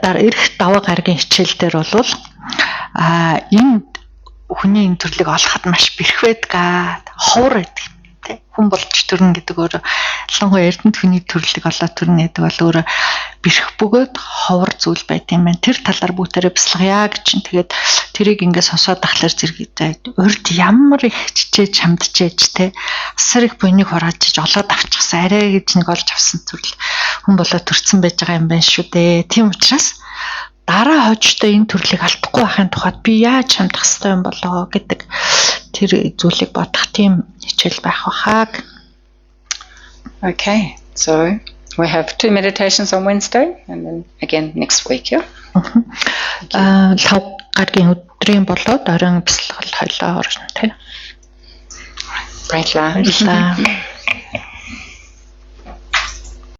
тэр ирэх даваа гарагийн хичээл дээр бол энэ хүний энэ төрлийг олоход маш бэрх байдаг. Ховор байдаг те. Хүн болж төрнө гэдэг өөр ялангуяа эрдэнэт хүний төрлийг олоод төрнө гэдэг бол өөр бэрх бөгөөд ховор зүйл байт юм байна. Тэр талаар бүгдээрээ бяцлагъя гэж чинь тэгээд тэрийг ингээд сонсоод тахлаар зэрэг урд ямар их чичээж чамдчээж те асар их буйныг хураажж олоод авчихсан арай гэж нэг олж авсан төрөл хүн болоо төрсэн байж байгаа юм байна шүү дээ. Тийм учраас дараа хожтой энэ төрлийг алдахгүй байхын тухайд би яаж хандах ёстой юм болоо гэдэг тэр зүйлийг бодох тийм хичээл байх байхаа. Okay, so we have 2 meditations on Wednesday and then again next week, yeah? 5 гаргийн өдрийн болоод оройн бяцлал хойлоо орно тийм. Баярлалаа.